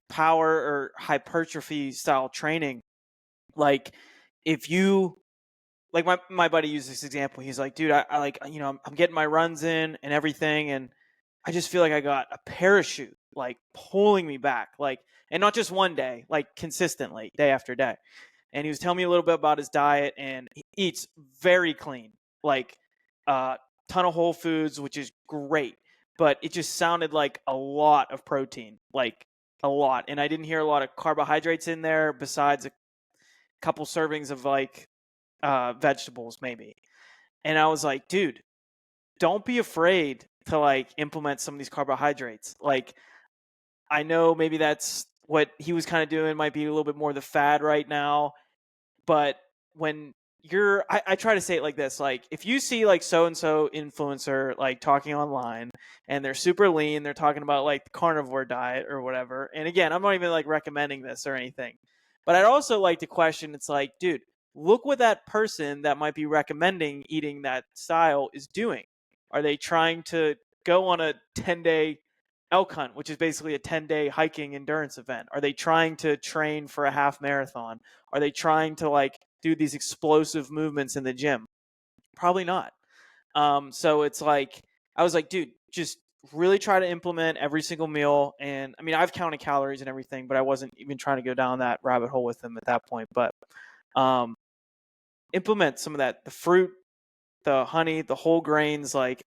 power or hypertrophy style training. Like if you like my buddy used this example. He's like, dude, I like, I'm getting my runs in and everything, and I just feel like I got a parachute like pulling me back, like, and not just one day, like consistently, day after day. And he was telling me a little bit about his diet, and he eats very clean, like a ton of whole foods, which is great. But it just sounded like a lot of protein, like a lot. And I didn't hear a lot of carbohydrates in there besides a couple servings of like vegetables, maybe. And I was like, dude, don't be afraid to like implement some of these carbohydrates. Like, I know maybe that's what he was kind of doing, might be a little bit more the fad right now. But when I try to say it like this, like if you see like so-and-so influencer like talking online and they're super lean, they're talking about like the carnivore diet or whatever. And again, I'm not even like recommending this or anything, but I'd also like to question, it's like, dude, look what that person that might be recommending eating that style is doing. Are they trying to go on a 10-day elk hunt, which is basically a 10-day hiking endurance event? Are they trying to train for a half marathon? Are they trying to like do these explosive movements in the gym? Probably not. So it's like, I was like, dude, just really try to implement every single meal. And I mean, I've counted calories and everything, but I wasn't even trying to go down that rabbit hole with them at that point. But um, implement some of that, the fruit, the honey, the whole grains, like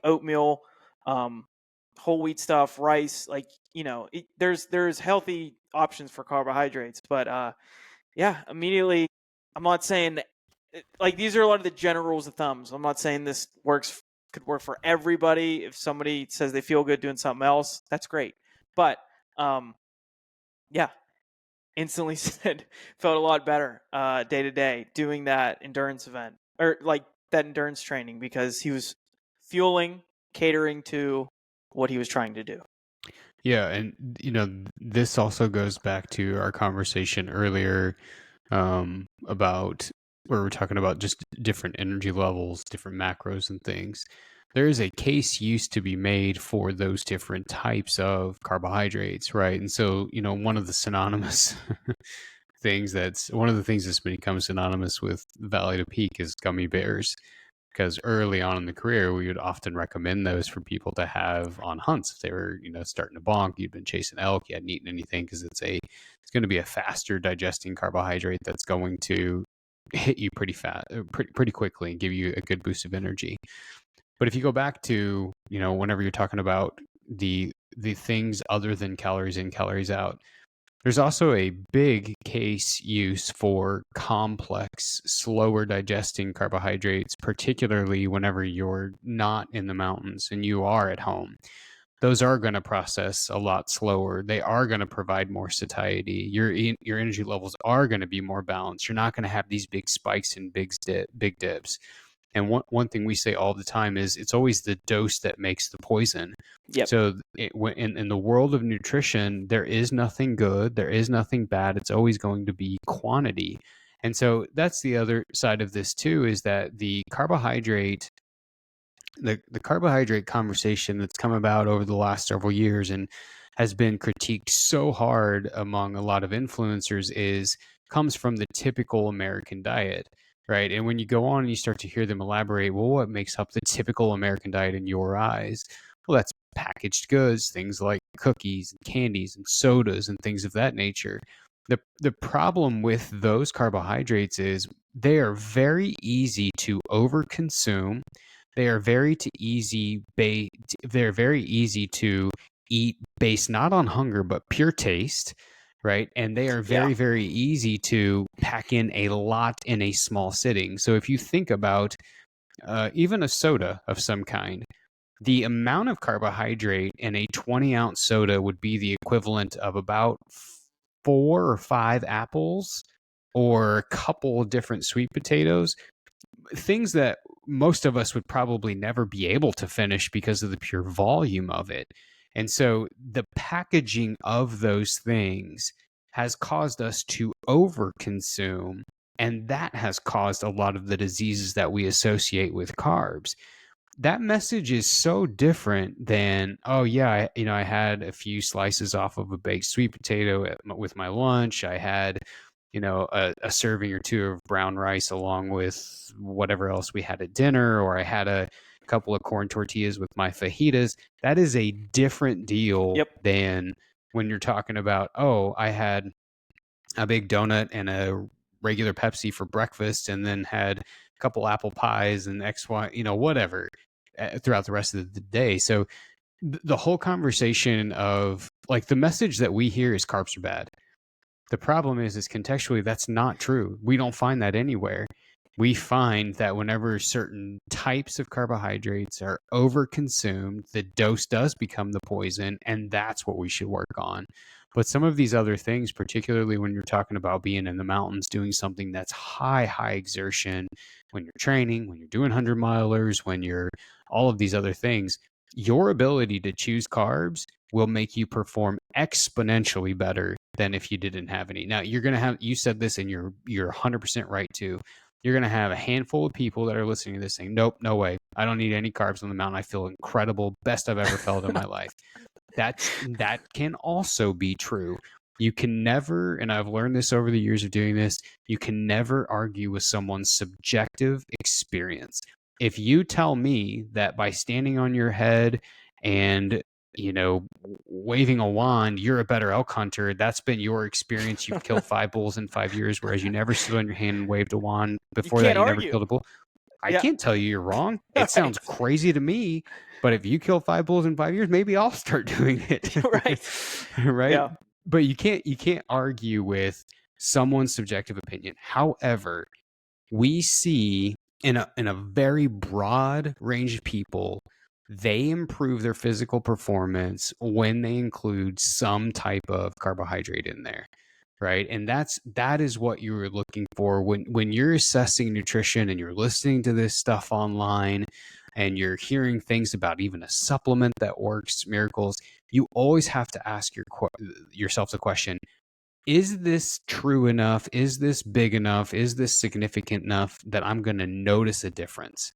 oatmeal, um, whole wheat stuff, rice. Like, there's healthy options for carbohydrates. But yeah, immediately, I'm not saying like these are a lot of the general rules of thumbs. I'm not saying this could work for everybody. If somebody says they feel good doing something else, that's great. But yeah, instantly said felt a lot better day to day doing that endurance event, or like that endurance training, because he was fueling, catering to what he was trying to do. Yeah, and this also goes back to our conversation earlier, about where we're talking about just different energy levels, different macros and things. There is a case used to be made for those different types of carbohydrates, right? And so, one of the synonymous one of the things that's become synonymous with Valley to Peak is gummy bears, because early on in the career, we would often recommend those for people to have on hunts. If they were, starting to bonk, you'd been chasing elk, you hadn't eaten anything, because it's going to be a faster digesting carbohydrate that's going to hit you pretty fast, pretty quickly, and give you a good boost of energy. But if you go back to, whenever you're talking about the things other than calories in, calories out, there's also a big case use for complex, slower digesting carbohydrates, particularly whenever you're not in the mountains and you are at home. Those are going to process a lot slower. They are going to provide more satiety. Your energy levels are going to be more balanced. You're not going to have these big spikes and big dips. And one thing we say all the time is it's always the dose that makes the poison. Yep. So in the world of nutrition, there is nothing good, there is nothing bad. It's always going to be quantity. And so that's the other side of this too, is that the carbohydrate conversation that's come about over the last several years and has been critiqued so hard among a lot of influencers comes from the typical American diet, right? And when you go on and you start to hear them elaborate, well, what makes up the typical American diet in your eyes? Well, that's packaged goods, things like cookies and candies and sodas and things of that nature. The problem with those carbohydrates is they are very easy to overconsume. They are they're very easy to eat based not on hunger but pure taste, right? And they are Yeah. very, very easy to pack in a lot in a small sitting. So if you think about even a soda of some kind, the amount of carbohydrate in a 20-ounce soda would be the equivalent of about 4 or 5 apples or a couple of different sweet potatoes, things that most of us would probably never be able to finish because of the pure volume of it. And so the packaging of those things has caused us to overconsume, and that has caused a lot of the diseases that we associate with carbs. That message is so different than, oh yeah, I had a few slices off of a baked sweet potato with my lunch. I had a serving or two of brown rice along with whatever else we had at dinner, or I had a couple of corn tortillas with my fajitas. That is a different deal Yep. than when you're talking about, oh, I had a big donut and a regular Pepsi for breakfast, and then had a couple apple pies and XY, whatever, throughout the rest of the day. So the whole conversation of like the message that we hear is carbs are bad. The problem is contextually that's not true. We don't find that anywhere. We find that whenever certain types of carbohydrates are overconsumed, the dose does become the poison, and that's what we should work on. But some of these other things, particularly when you're talking about being in the mountains, doing something that's high exertion, when you're training, when you're doing 100-milers, when you're all of these other things, your ability to choose carbs will make you perform exponentially better than if you didn't have any. Now, you're going to have, you said this and you're 100% right too. You're going to have a handful of people that are listening to this saying, nope, no way. I don't need any carbs on the mountain. I feel incredible. Best I've ever felt in my life. That can also be true. You can never, and I've learned this over the years of doing this, you can never argue with someone's subjective experience. If you tell me that by standing on your head and waving a wand, you're a better elk hunter, that's been your experience, you've killed 5 bulls in 5 years, whereas you never stood on your hand and waved a wand. You Before that, can't you never argue. killed a bull. I Yeah. can't tell you you're wrong. It Right. sounds crazy to me, but if you kill 5 bulls in 5 years, maybe I'll start doing it. Right. Right? Yeah. But you can't argue with someone's subjective opinion. However, we see in a very broad range of people, they improve their physical performance when they include some type of carbohydrate in there, right? And that is what you were looking for when you're assessing nutrition and you're listening to this stuff online and you're hearing things about even a supplement that works miracles. You always have to ask yourself the question, is this true enough? Is this big enough? Is this significant enough that I'm going to notice a difference?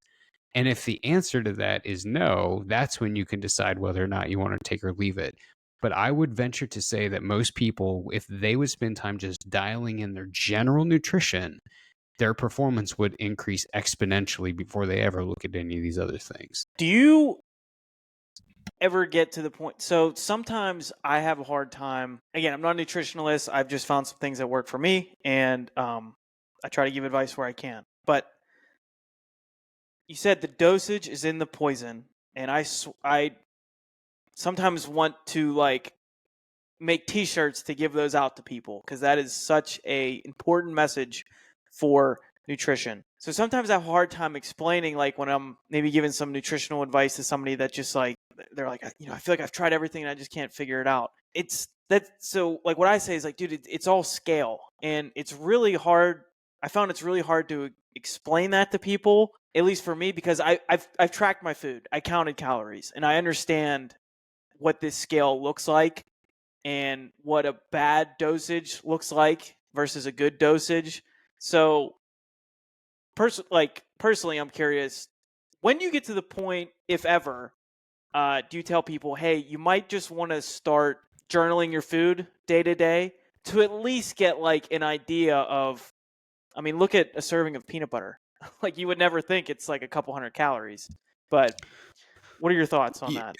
And if the answer to that is no, that's when you can decide whether or not you want to take or leave it. But I would venture to say that most people, if they would spend time just dialing in their general nutrition, their performance would increase exponentially before they ever look at any of these other things. Do you ever get to the point? So sometimes I have a hard time. Again, I'm not a nutritionalist. I've just found some things that work for me, and I try to give advice where I can. But you said the dosage is in the poison, and I sometimes want to like make T-shirts to give those out to people because that is such a important message for nutrition. So sometimes I have a hard time explaining, like when I'm maybe giving some nutritional advice to somebody that just like they're like, I feel like I've tried everything and I just can't figure it out. It's that. So like what I say is like, dude, it's all scale, and it's really hard. I found it's really hard to explain that to people, at least for me, because I've tracked my food, I counted calories, and I understand what this scale looks like and what a bad dosage looks like versus a good dosage. So personally, I'm curious, when you get to the point, if ever, do you tell people, hey, you might just want to start journaling your food day to day to at least get like an idea of, I mean, look at a serving of peanut butter. Like you would never think it's like a couple hundred calories, but what are your thoughts on that?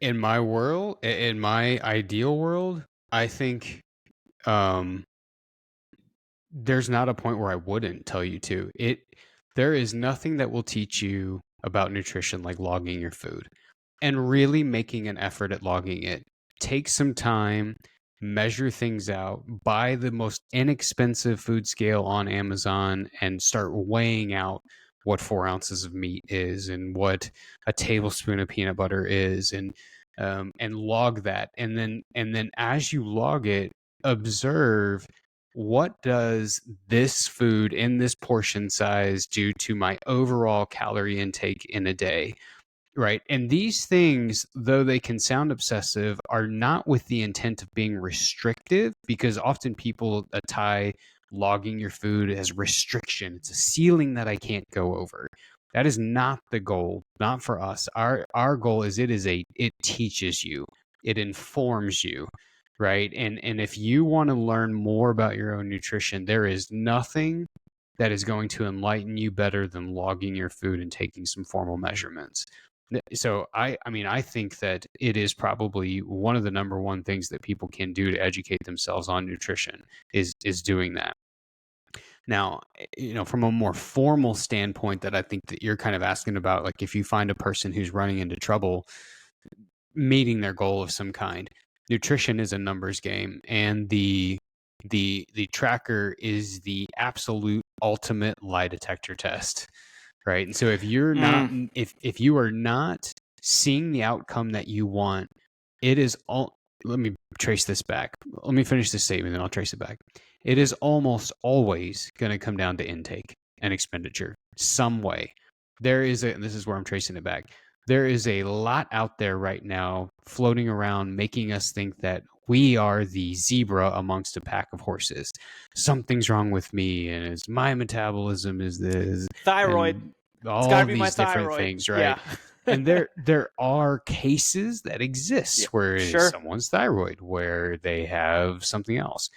In my world, in my ideal world, I think there's not a point where I wouldn't tell you to. There is nothing that will teach you about nutrition like logging your food and really making an effort at logging it. Take some time, measure things out, buy the most inexpensive food scale on Amazon and start weighing out what 4 ounces of meat is and what a tablespoon of peanut butter is, and log that. And then as you log it, observe, what does this food in this portion size do to my overall calorie intake in a day? Right. And these things, though they can sound obsessive, are not with the intent of being restrictive, because often people tie logging your food as restriction. It's a ceiling that I can't go over. That is not the goal, not for us. Our goal is it teaches you, it informs you, right? And if you want to learn more about your own nutrition, there is nothing that is going to enlighten you better than logging your food and taking some formal measurements. So I mean, I think that it is probably one of the number one things that people can do to educate themselves on nutrition is doing that. Now, from a more formal standpoint that I think that you're kind of asking about, like if you find a person who's running into trouble meeting their goal of some kind, nutrition is a numbers game, and the tracker is the absolute ultimate lie detector test, right? And so if you're not if you are not seeing the outcome that you want, it is all let me trace this back. Let me finish this statement, then I'll trace it back. It is almost always going to come down to intake and expenditure some way. And this is where I'm tracing it back. There is a lot out there right now floating around making us think that we are the zebra amongst a pack of horses. Something's wrong with me, and it's my metabolism is this, Thyroid. and It's got all to be my these different thyroid. things, right? Yeah. And there are cases that exist Yeah, where it is sure. someone's thyroid, where they have something else.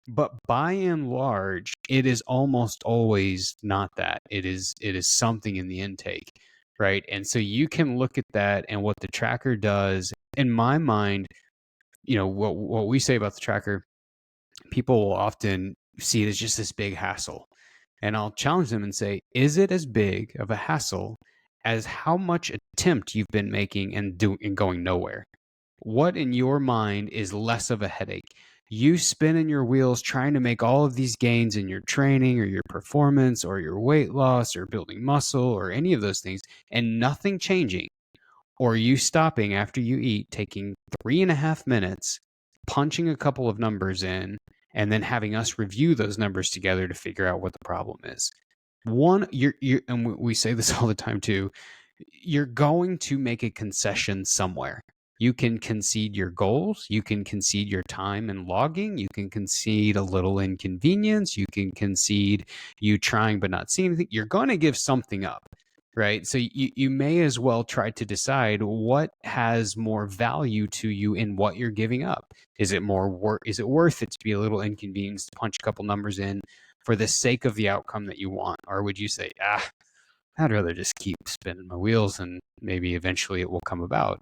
But by and large, it is almost always not that. It is something in the intake, right? And so you can look at that, and what the tracker does, in my mind, what we say about the tracker, people will often see it as just this big hassle. And I'll challenge them and say, is it as big of a hassle as how much attempt you've been making and going nowhere? What in your mind is less of a headache? You spinning your wheels trying to make all of these gains in your training or your performance or your weight loss or building muscle or any of those things, and nothing changing, or you stopping after you eat, taking 3.5 minutes, punching a couple of numbers in, and then having us review those numbers together to figure out what the problem is. And we say this all the time too, you're going to make a concession somewhere. You can concede your goals, you can concede your time and logging, you can concede a little inconvenience, you can concede you trying but not seeing anything. You're going to give something up, right? So you may as well try to decide what has more value to you in what you're giving up. Is it worth it to be a little inconvenienced to punch a couple numbers in for the sake of the outcome that you want? Or would you say, I'd rather just keep spinning my wheels and maybe eventually it will come about?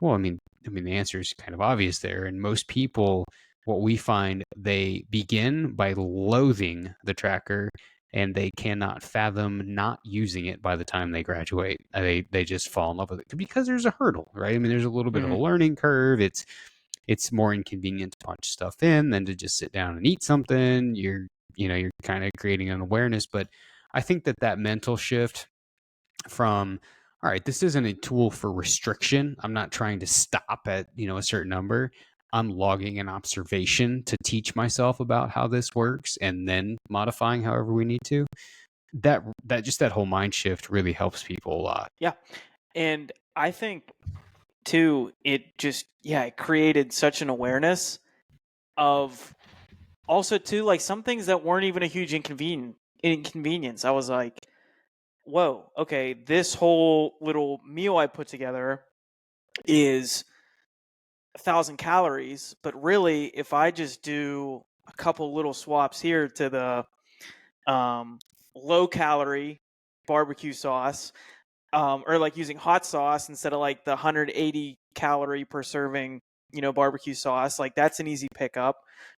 Well, I mean, the answer is kind of obvious there. And most people, what we find, they begin by loathing the tracker, and they cannot fathom not using it by the time they graduate. They just fall in love with it because there's a hurdle, right? I mean, there's a little bit of a learning curve. It's more inconvenient to punch stuff in than to just sit down and eat something. You're kind of creating an awareness, but I think that mental shift from, all right, this isn't a tool for restriction. I'm not trying to stop at, a certain number. I'm logging an observation to teach myself about how this works and then modifying however we need to. That whole mind shift really helps people a lot. Yeah. And I think too, it created such an awareness of also too, like some things that weren't even a huge inconvenience. I was like, whoa, okay, this whole little meal I put together is 1,000 calories, but really, if I just do a couple little swaps here to the low calorie barbecue sauce, or like using hot sauce instead of like the 180 calorie per serving, barbecue sauce, like that's an easy pickup.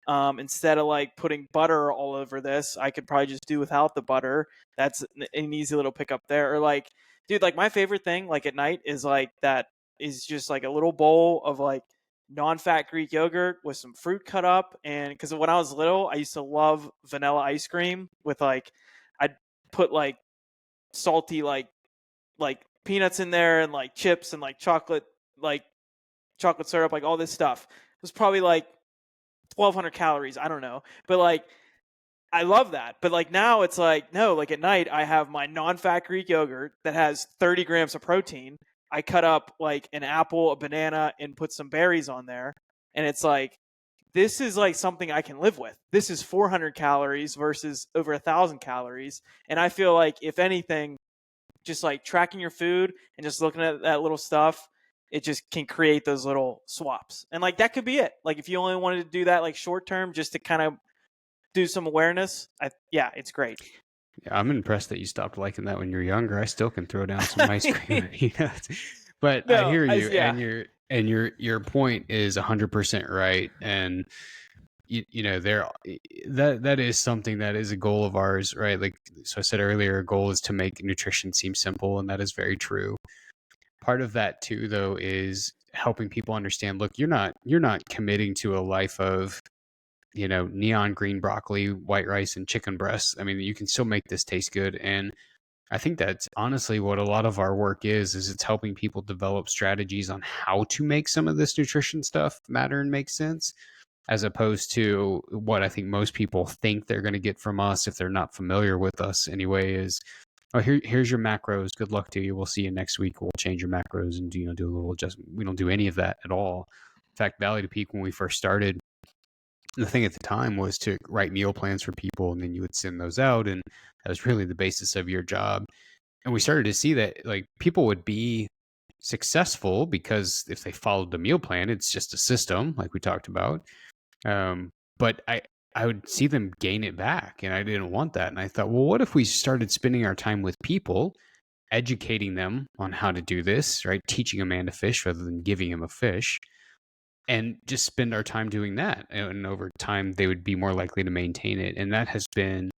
Instead of like putting butter all over this, I could probably just do without the butter. That's an easy little pickup there. Or like, dude, like my favorite thing, like at night, is like that is just like a little bowl of like non-fat Greek yogurt with some fruit cut up. And because when I was little, I used to love vanilla ice cream with like, I'd put like salty like peanuts in there and like chips and like chocolate syrup, like all this stuff. It was probably like 1,200 calories. I don't know. But like, I love that. But like now it's like, no, like at night I have my non-fat Greek yogurt that has 30 grams of protein. I cut up like an apple, a banana, and put some berries on there. And it's like, this is like something I can live with. This is 400 calories versus over 1,000 calories. And I feel like, if anything, just like tracking your food and just looking at that little stuff, it just can create those little swaps. And like that could be it. Like if you only wanted to do that like short term just to kind of do some awareness, yeah, it's great. Yeah, I'm impressed that you stopped liking that when you were younger. I still can throw down some ice cream and peanuts. But I No, hear you, yeah, and your point is 100% right. And you know, that is something that is a goal of ours, right? Like, so I said earlier, a goal is to make nutrition seem simple, and that is very true. Part of that too, though, is helping people understand, look, you're not committing to a life of, you know, neon green broccoli, white rice, and chicken breasts. I mean, you can still make this taste good. And I think that's honestly what a lot of our work is it's helping people develop strategies on how to make some of this nutrition stuff matter and make sense, as opposed to what I think most people think they're going to get from us if they're not familiar with us anyway is, oh, here's your macros. Good luck to you. We'll see you next week. We'll change your macros and do a little adjustment. We don't do any of that at all. In fact, Valley to Peak, when we first started, the thing at the time was to write meal plans for people, and then you would send those out, and that was really the basis of your job. And we started to see that like people would be successful because if they followed the meal plan, it's just a system like we talked about. But I would see them gain it back, and I didn't want that. And I thought, well, what if we started spending our time with people, educating them on how to do this, right? Teaching a man to fish rather than giving him a fish, and just spend our time doing that. And over time, they would be more likely to maintain it. And that has been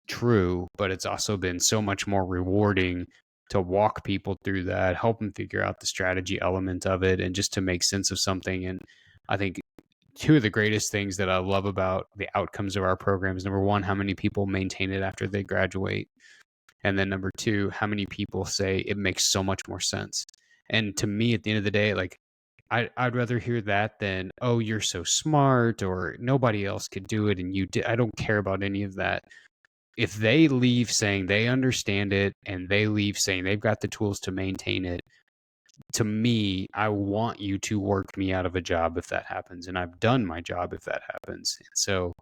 true, but it's also been so much more rewarding to walk people through that, help them figure out the strategy element of it, and just to make sense of something. And I think two of the greatest things that I love about the outcomes of our programs, number one, how many people maintain it after they graduate. And then number two, how many people say it makes so much more sense. And to me, at the end of the day, like I'd rather hear that than, oh, you're so smart or nobody else could do it and you did. I don't care about any of that. If they leave saying they understand it and they leave saying they've got the tools to maintain it, to me, I want you to work me out of a job if that happens. And I've done my job if that happens. And so,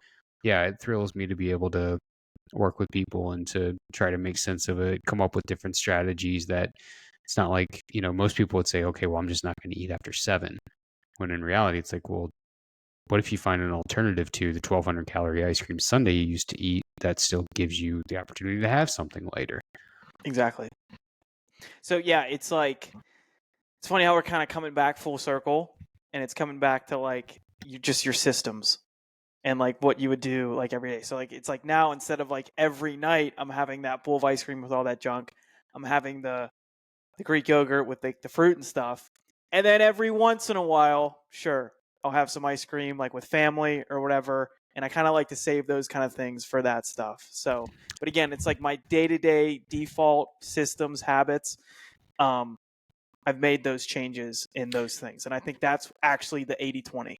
yeah, it thrills me to be able to work with people and to try to make sense of it, come up with different strategies that it's not like, you know, most people would say, okay, well, I'm just not going to eat after 7. When in reality, it's like, well, what if you find an alternative to the 1,200 calorie ice cream sundae you used to eat that still gives you the opportunity to have something later? exactly. So yeah, it's like, it's funny how we're kind of coming back full circle, and it's coming back to like your systems and like what you would do like every day. So like it's like now, instead of like every night I'm having that bowl of ice cream with all that junk, I'm having the Greek yogurt with the fruit and stuff. And then every once in a while, sure, I'll have some ice cream like with family or whatever. And I kind of like to save those kind of things for that stuff. So, but again, it's like my day-to-day default systems, habits. Um, I've made those changes in those things. And I think that's actually the 80-20.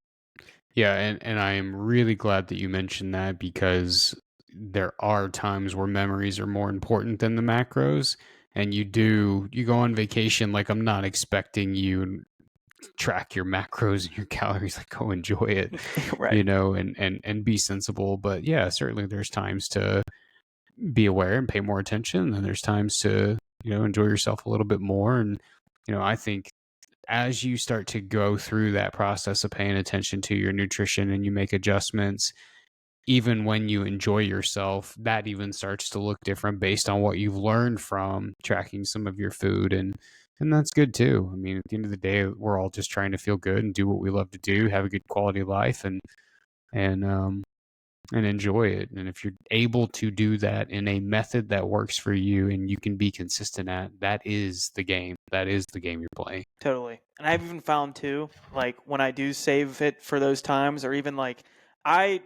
Yeah, and I am really glad that you mentioned that because there are times where memories are more important than the macros. And you go on vacation, like I'm not expecting you track your macros and your calories, like go enjoy it, Right. you know, and be sensible. But yeah, certainly there's times to be aware and pay more attention, and there's times to, you know, enjoy yourself a little bit more. And you know, I think as you start to go through that process of paying attention to your nutrition and you make adjustments, even when you enjoy yourself, that even starts to look different based on what you've learned from tracking some of your food. And that's good too. I mean, at the end of the day, we're all just trying to feel good and do what we love to do, have a good quality life, and and enjoy it. And if you're able to do that in a method that works for you and you can be consistent at, that is the game. That is the game you're playing. Totally. And I've even found too, like when I do save it for those times, or even like I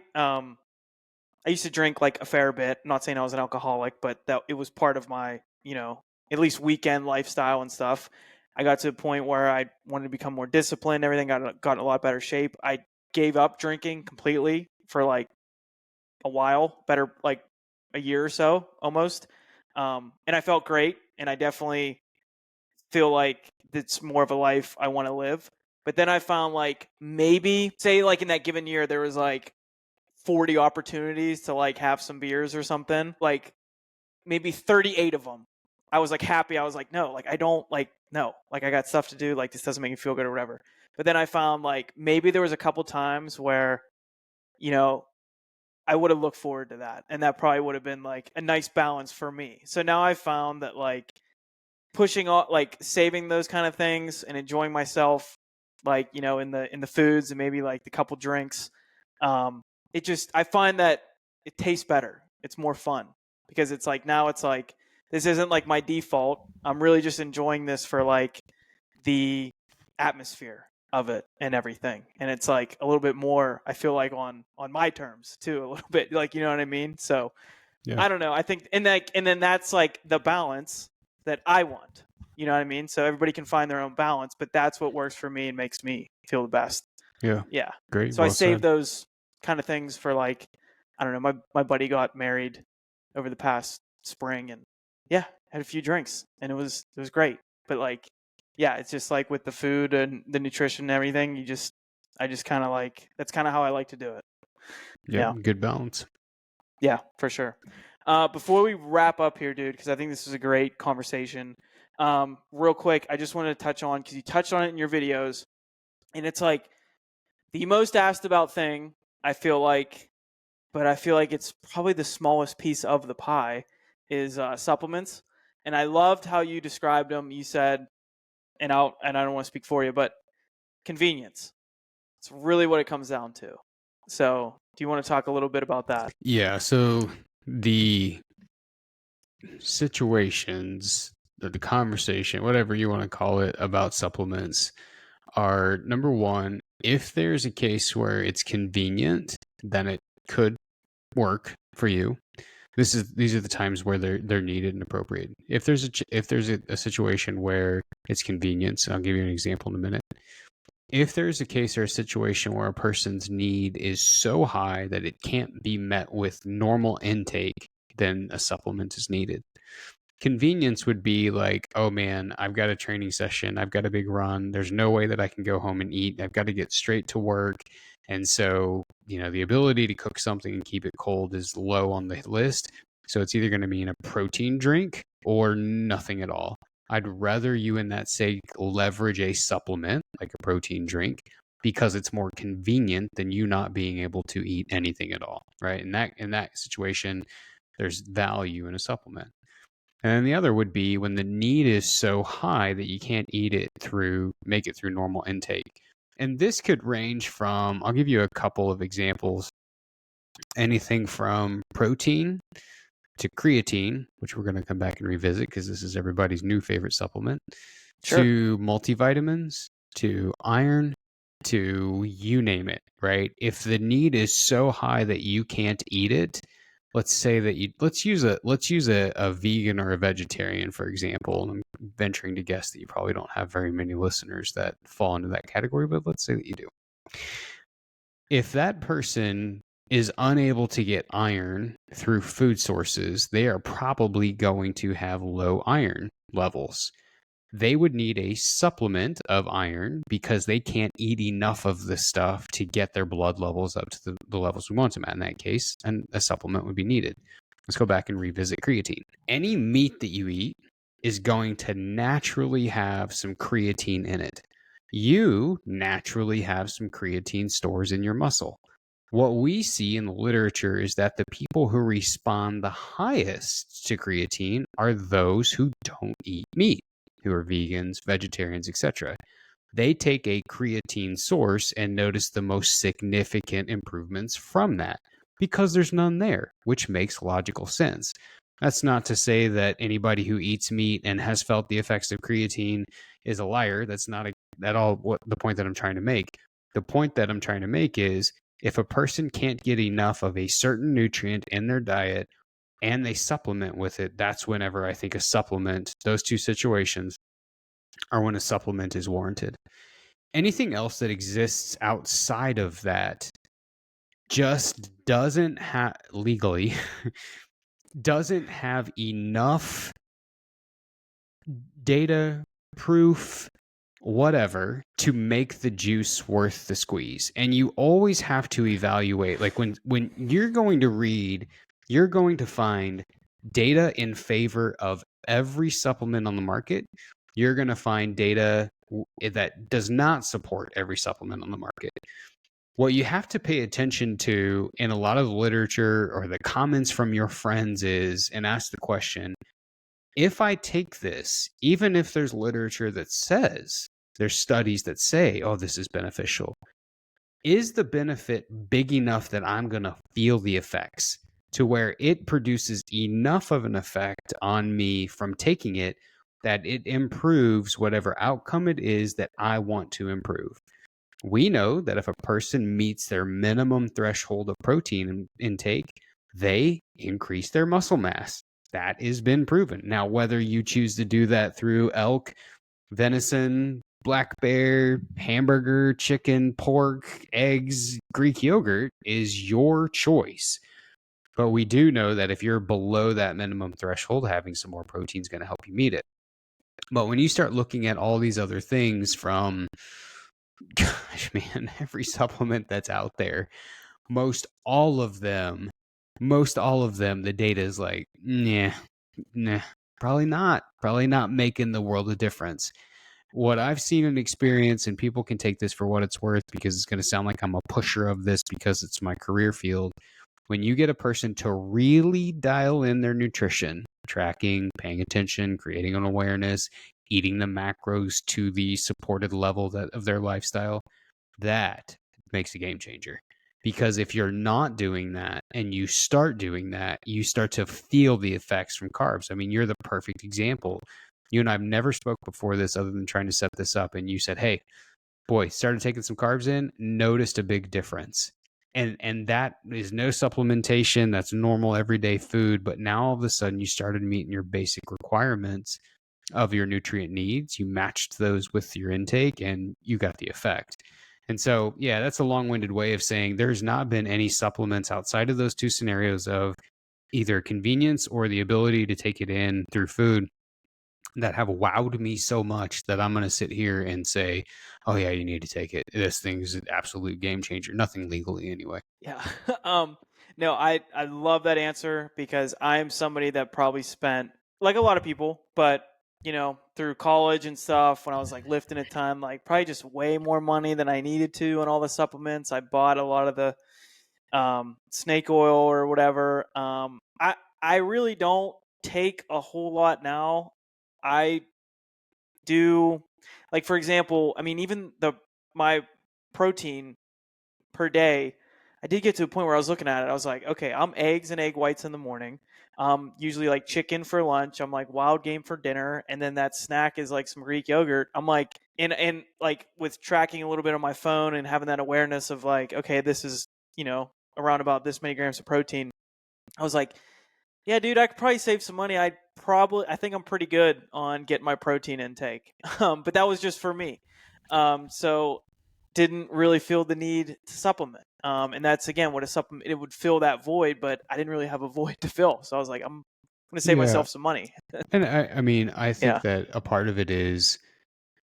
used to drink like a fair bit. I'm not saying I was an alcoholic, but that it was part of my, at least weekend lifestyle and stuff. I got to a point where I wanted to become more disciplined. Everything got in a lot better shape. I gave up drinking completely for like a while, better like a year or so almost. And I felt great, and I definitely feel like it's more of a life I want to live. But then I found like maybe say like in that given year there was like 40 opportunities to like have some beers or something. Like maybe 38 of them I was like happy. I was like, no, like I don't like no, like I got stuff to do, like this doesn't make me feel good or whatever. But then I found like maybe there was a couple times where, you know, I would have looked forward to that, and that probably would have been like a nice balance for me. So now I found that like pushing off, like saving those kind of things and enjoying myself, like, you know, in the foods and maybe like the couple drinks. It just, I find that it tastes better. It's more fun because it's like, now it's like, this isn't like my default. I'm really just enjoying this for like the atmosphere of it and everything. And it's like a little bit more, I feel like on my terms too, a little bit, like, you know what I mean? So Yeah. I don't know. I think, and then that's like the balance that I want. You know what I mean? So everybody can find their own balance, but that's what works for me and makes me feel the best. Yeah. Yeah. Great. So I Well save said. those kind of things for like, I don't know, my buddy got married over the past spring, and yeah, had a few drinks, and it was great. But like, yeah, it's just like with the food and the nutrition and everything, I just kind of like, that's kind of how I like to do it. Yep. Yeah. Good balance. Yeah, for sure. Before we wrap up here, dude, because I think this is a great conversation. Real quick, I just wanted to touch on, because you touched on it in your videos, and it's like the most asked about thing, I feel like, but I feel like it's probably the smallest piece of the pie is supplements. And I loved how you described them. You said, and I don't want to speak for you, but convenience. It's really what it comes down to. So, do you want to talk a little bit about that? Yeah. So the situations, the conversation, whatever you want to call it, about supplements are, number one, if there's a case where it's convenient, then it could work for you. These are the times where they're needed and appropriate. If there's a situation where it's convenience, I'll give you an example in a minute. If there's a case or a situation where a person's need is so high that it can't be met with normal intake, then a supplement is needed. Convenience would be like, oh man, I've got a training session, I've got a big run, there's no way that I can go home and eat, I've got to get straight to work. And so, the ability to cook something and keep it cold is low on the list. So it's either going to mean a protein drink or nothing at all. I'd rather you, in that sake, leverage a supplement like a protein drink because it's more convenient than you not being able to eat anything at all, right? In that situation, there's value in a supplement. And then the other would be when the need is so high that you can't make it through normal intake. And this could range from, I'll give you a couple of examples, anything from protein to creatine, which we're going to come back and revisit because this is everybody's new favorite supplement, Sure. to multivitamins, to iron, to you name it, right? If the need is so high that you can't eat it, let's use a vegan or a vegetarian, for example. And I'm venturing to guess that you probably don't have very many listeners that fall into that category, but let's say that you do. If that person is unable to get iron through food sources, they are probably going to have low iron levels. They would need a supplement of iron because they can't eat enough of the stuff to get their blood levels up to the levels we want them at in that case, and a supplement would be needed. Let's go back and revisit creatine. Any meat that you eat is going to naturally have some creatine in it. You naturally have some creatine stores in your muscle. What we see in the literature is that the people who respond the highest to creatine are those who don't eat meat, who are vegans, vegetarians, etc. They take a creatine source and notice the most significant improvements from that because there's none there, which makes logical sense. That's not to say that anybody who eats meat and has felt the effects of creatine is a liar. That's not at all what the point that I'm trying to make. The point that I'm trying to make is if a person can't get enough of a certain nutrient in their diet and they supplement with it, that's whenever I think a supplement, those two situations are when a supplement is warranted. anything else that exists outside of that just doesn't have legally doesn't have enough data, proof, whatever, to make the juice worth the squeeze. And you always have to evaluate, like when you're going to read, you're going to find data in favor of every supplement on the market. You're going to find data that does not support every supplement on the market. What you have to pay attention to in a lot of literature or the comments from your friends is, and ask the question, if I take this, even if there's literature that says, there's studies that say, oh, this is beneficial, is the benefit big enough that I'm going to feel the effects to where it produces enough of an effect on me from taking it that it improves whatever outcome it is that I want to improve? We know that if a person meets their minimum threshold of protein intake, they increase their muscle mass. That has been proven. Now, whether you choose to do that through elk, venison, black bear, hamburger, chicken, pork, eggs, Greek yogurt is your choice. But we do know that if you're below that minimum threshold, having some more protein is going to help you meet it. But when you start looking at all these other things from, gosh, man, every supplement that's out there, most all of them, the data is like, nah, probably not making the world a difference. What I've seen and experienced, and people can take this for what it's worth because it's going to sound like I'm a pusher of this because it's my career field. When you get a person to really dial in their nutrition, tracking, paying attention, creating an awareness, eating the macros to the supported level of their lifestyle, that makes a game changer. Because if you're not doing that and you start doing that, you start to feel the effects from carbs. I mean, you're the perfect example. You and I have never spoke before this other than trying to set this up. And you said, hey, boy, started taking some carbs in, noticed a big difference. And that is no supplementation. That's normal everyday food. But now all of a sudden you started meeting your basic requirements of your nutrient needs. You matched those with your intake and you got the effect. And so, yeah, that's a long-winded way of saying there's not been any supplements outside of those two scenarios of either convenience or the ability to take it in through food that have wowed me so much that I'm going to sit here and say, oh, yeah, you need to take it. This thing's an absolute game changer. Nothing legally anyway. Yeah. No, I love that answer because I'm somebody that probably spent, like a lot of people, but through college and stuff, when I was like lifting a ton, like probably just way more money than I needed to on all the supplements. I bought a lot of the snake oil or whatever. I really don't take a whole lot now. I do, like, for example, I mean, even my protein per day, I did get to a point where I was looking at it. I was like, okay, I'm eggs and egg whites in the morning. Usually like chicken for lunch. I'm like wild game for dinner, and then that snack is like some Greek yogurt. I'm like, and like with tracking a little bit on my phone and having that awareness of like, okay, this is around about this many grams of protein. I was like, yeah, dude, I could probably save some money. I think I'm pretty good on getting my protein intake. But that was just for me. So didn't really feel the need to supplement. And that's again what a supplement, it would fill that void, but I didn't really have a void to fill. So I was like, I'm gonna save Yeah. myself some money. And I mean, I think Yeah. that a part of it is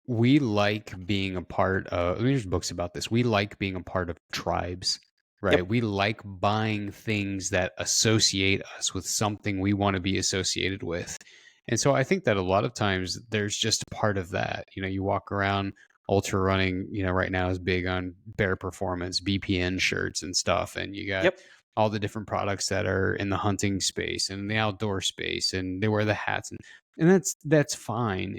we like being a part of, there's books about this. We like being a part of tribes, Yep. right? We like buying things that associate us with something we want to be associated with. And so I think that a lot of times there's just a part of that. You walk around ultra running, right now is big on Bear Performance, BPN shirts and stuff. And you got Yep. all the different products that are in the hunting space and the outdoor space, and they wear the hats and that's fine.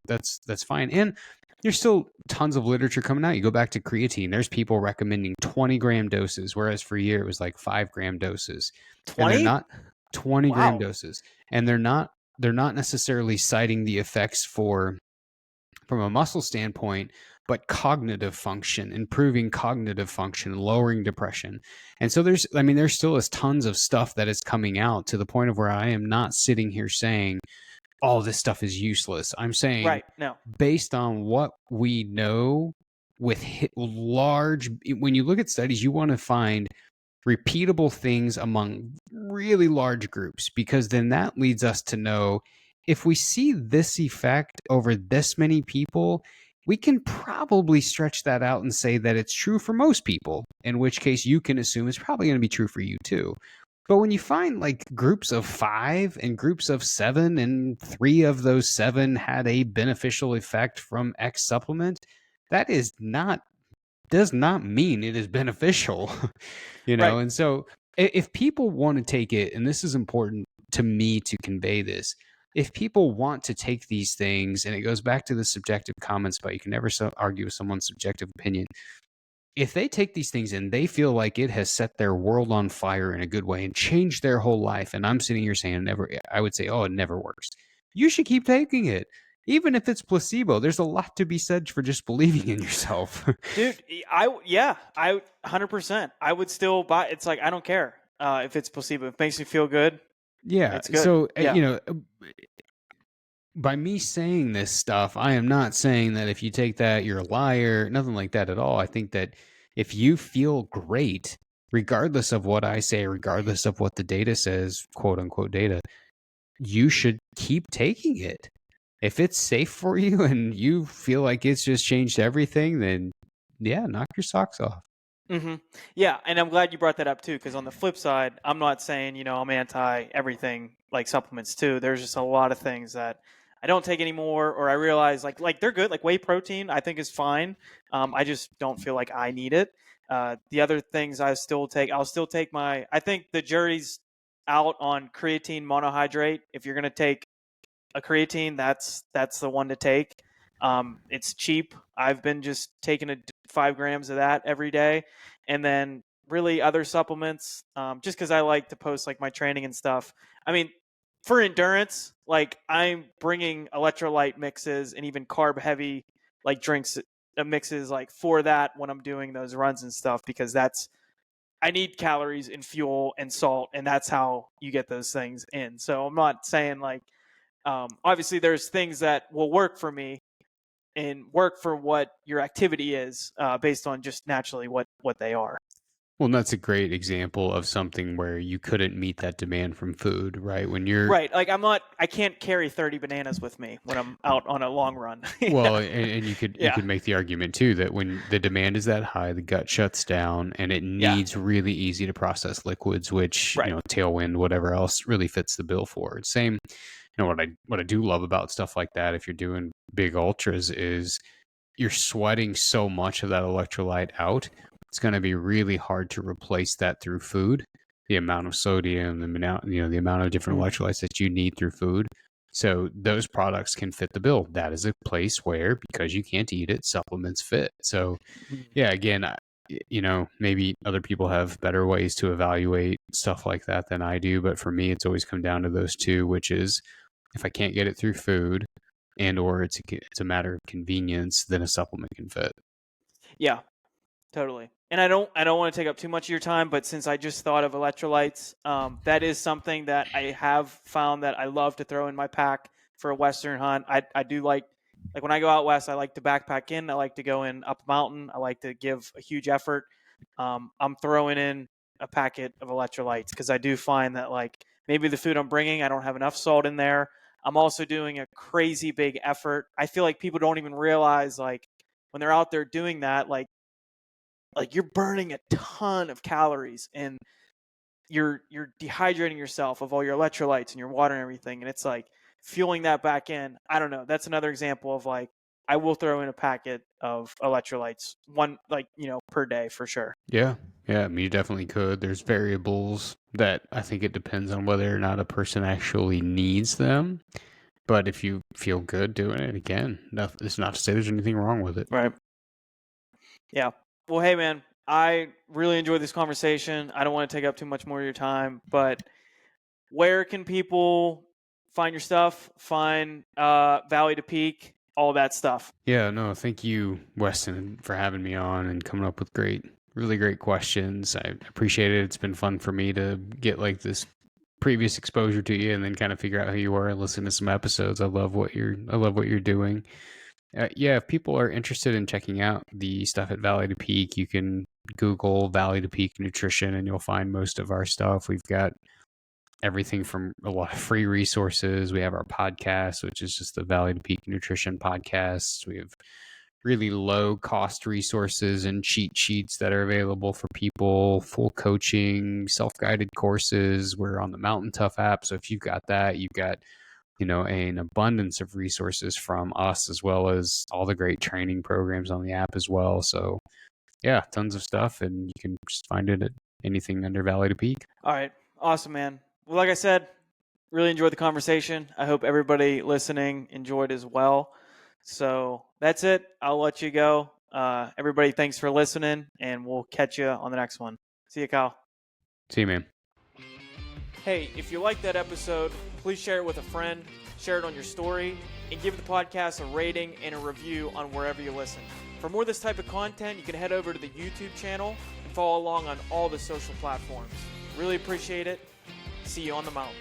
That's fine. And there's still tons of literature coming out. You go back to creatine, there's people recommending 20-gram doses, whereas for a year it was like 5-gram doses. And they're 20? not 20-gram Wow. doses. And they're not necessarily citing the effects from a muscle standpoint, but cognitive function, improving cognitive function, lowering depression. And so there's still is tons of stuff that is coming out to the point of where I am not sitting here saying, all this stuff is useless. I'm saying Right. No. based on what we know with large, when you look at studies, you want to find repeatable things among really large groups, because then that leads us to know if we see this effect over this many people, we can probably stretch that out and say that it's true for most people, in which case you can assume it's probably going to be true for you too. But when you find like groups of 5 and groups of 7, and 3 of those 7 had a beneficial effect from X supplement, that does not mean it is beneficial. Right. And so if people want to take it, and this is important to me to convey this, if people want to take these things, and it goes back to the subjective comments, but you can never argue with someone's subjective opinion. If they take these things and they feel like it has set their world on fire in a good way and changed their whole life, and I'm sitting here saying I would say, oh, it never works. You should keep taking it. Even if it's placebo, there's a lot to be said for just believing in yourself. Dude, I 100%. I would still buy. It's like I don't care if it's placebo. If it makes me feel good, Yeah. it's good. So, Yeah. by me saying this stuff, I am not saying that if you take that, you're a liar, nothing like that at all. I think that if you feel great, regardless of what I say, regardless of what the data says, quote unquote data, you should keep taking it. If it's safe for you and you feel like it's just changed everything, then yeah, knock your socks off. Yeah, and I'm glad you brought that up too, because on the flip side, I'm not saying I'm anti everything like supplements too. There's just a lot of things that I don't take anymore, or I realize like they're good. Like whey protein, I think is fine. I just don't feel like I need it. The other things I'll still take my. I think the jury's out on creatine monohydrate. If you're gonna take a creatine, that's the one to take. It's cheap. I've been just taking 5 grams of that every day, and then really other supplements. Just because I like to post like my training and stuff. I mean, for endurance, like I'm bringing electrolyte mixes and even carb heavy like drinks mixes like for that when I'm doing those runs and stuff, because I need calories and fuel and salt, and that's how you get those things in. So I'm not saying like obviously there's things that will work for me and work for what your activity is based on just naturally what they are. Well, that's a great example of something where you couldn't meet that demand from food, right? When you're Right. Like I can't carry 30 bananas with me when I'm out on a long run. Well, Yeah. and you Yeah. could make the argument too that when the demand is that high, the gut shuts down and it Yeah. needs really easy to process liquids, which, Right. tailwind, whatever else really fits the bill for. Same, what I do love about stuff like that, if you're doing big ultras, is you're sweating so much of that electrolyte out. It's going to be really hard to replace that through food. The amount of sodium, the amount of different Mm. electrolytes that you need through food. So those products can fit the bill. That is a place where, because you can't eat it, supplements fit. So Mm. yeah, again, maybe other people have better ways to evaluate stuff like that than I do. But for me, it's always come down to those two, which is if I can't get it through food, and or it's a matter of convenience, then a supplement can fit. Yeah. Totally. And I don't want to take up too much of your time, but since I just thought of electrolytes, that is something that I have found that I love to throw in my pack for a Western hunt. I do like when I go out west, I like to backpack in. I like to go in up a mountain. I like to give a huge effort. I'm throwing in a packet of electrolytes because I do find that like maybe the food I'm bringing, I don't have enough salt in there. I'm also doing a crazy big effort. I feel like people don't even realize like when they're out there doing that, like you're burning a ton of calories and you're dehydrating yourself of all your electrolytes and your water and everything, and it's like fueling that back in. I don't know, that's another example of like I will throw in a packet of electrolytes one like per day for sure. Yeah. Yeah. I mean, you definitely could. There's variables that I think it depends on whether or not a person actually needs them. But if you feel good doing it, again, it's not to say there's anything wrong with it. Right. Yeah. Well, hey man, I really enjoyed this conversation. I don't want to take up too much more of your time, but where can people find your stuff, find Valley to Peak, all that stuff? Yeah, no, thank you, Weston, for having me on and coming up with really great questions. I appreciate it. It's been fun for me to get like this previous exposure to you and then kind of figure out who you are and listen to some episodes. I love what you're doing. Yeah, if people are interested in checking out the stuff at Valley to Peak, you can Google Valley to Peak Nutrition and you'll find most of our stuff. We've got everything from a lot of free resources. We have our podcast, which is just the Valley to Peak Nutrition podcast. We have really low cost resources and cheat sheets that are available for people, full coaching, self-guided courses. We're on the Mountain Tough app. So if you've got that, you've got, an abundance of resources from us, as well as all the great training programs on the app as well. So yeah, tons of stuff, and you can just find it at anything under Valley to Peak. All right. Awesome, man. Well, like I said, really enjoyed the conversation. I hope everybody listening enjoyed as well. So that's it. I'll let you go. Everybody, thanks for listening, and we'll catch you on the next one. See you, Kyle. See you, man. Hey, if you liked that episode, please share it with a friend, share it on your story, and give the podcast a rating and a review on wherever you listen. For more of this type of content, you can head over to the YouTube channel and follow along on all the social platforms. Really appreciate it. See you on the mountain.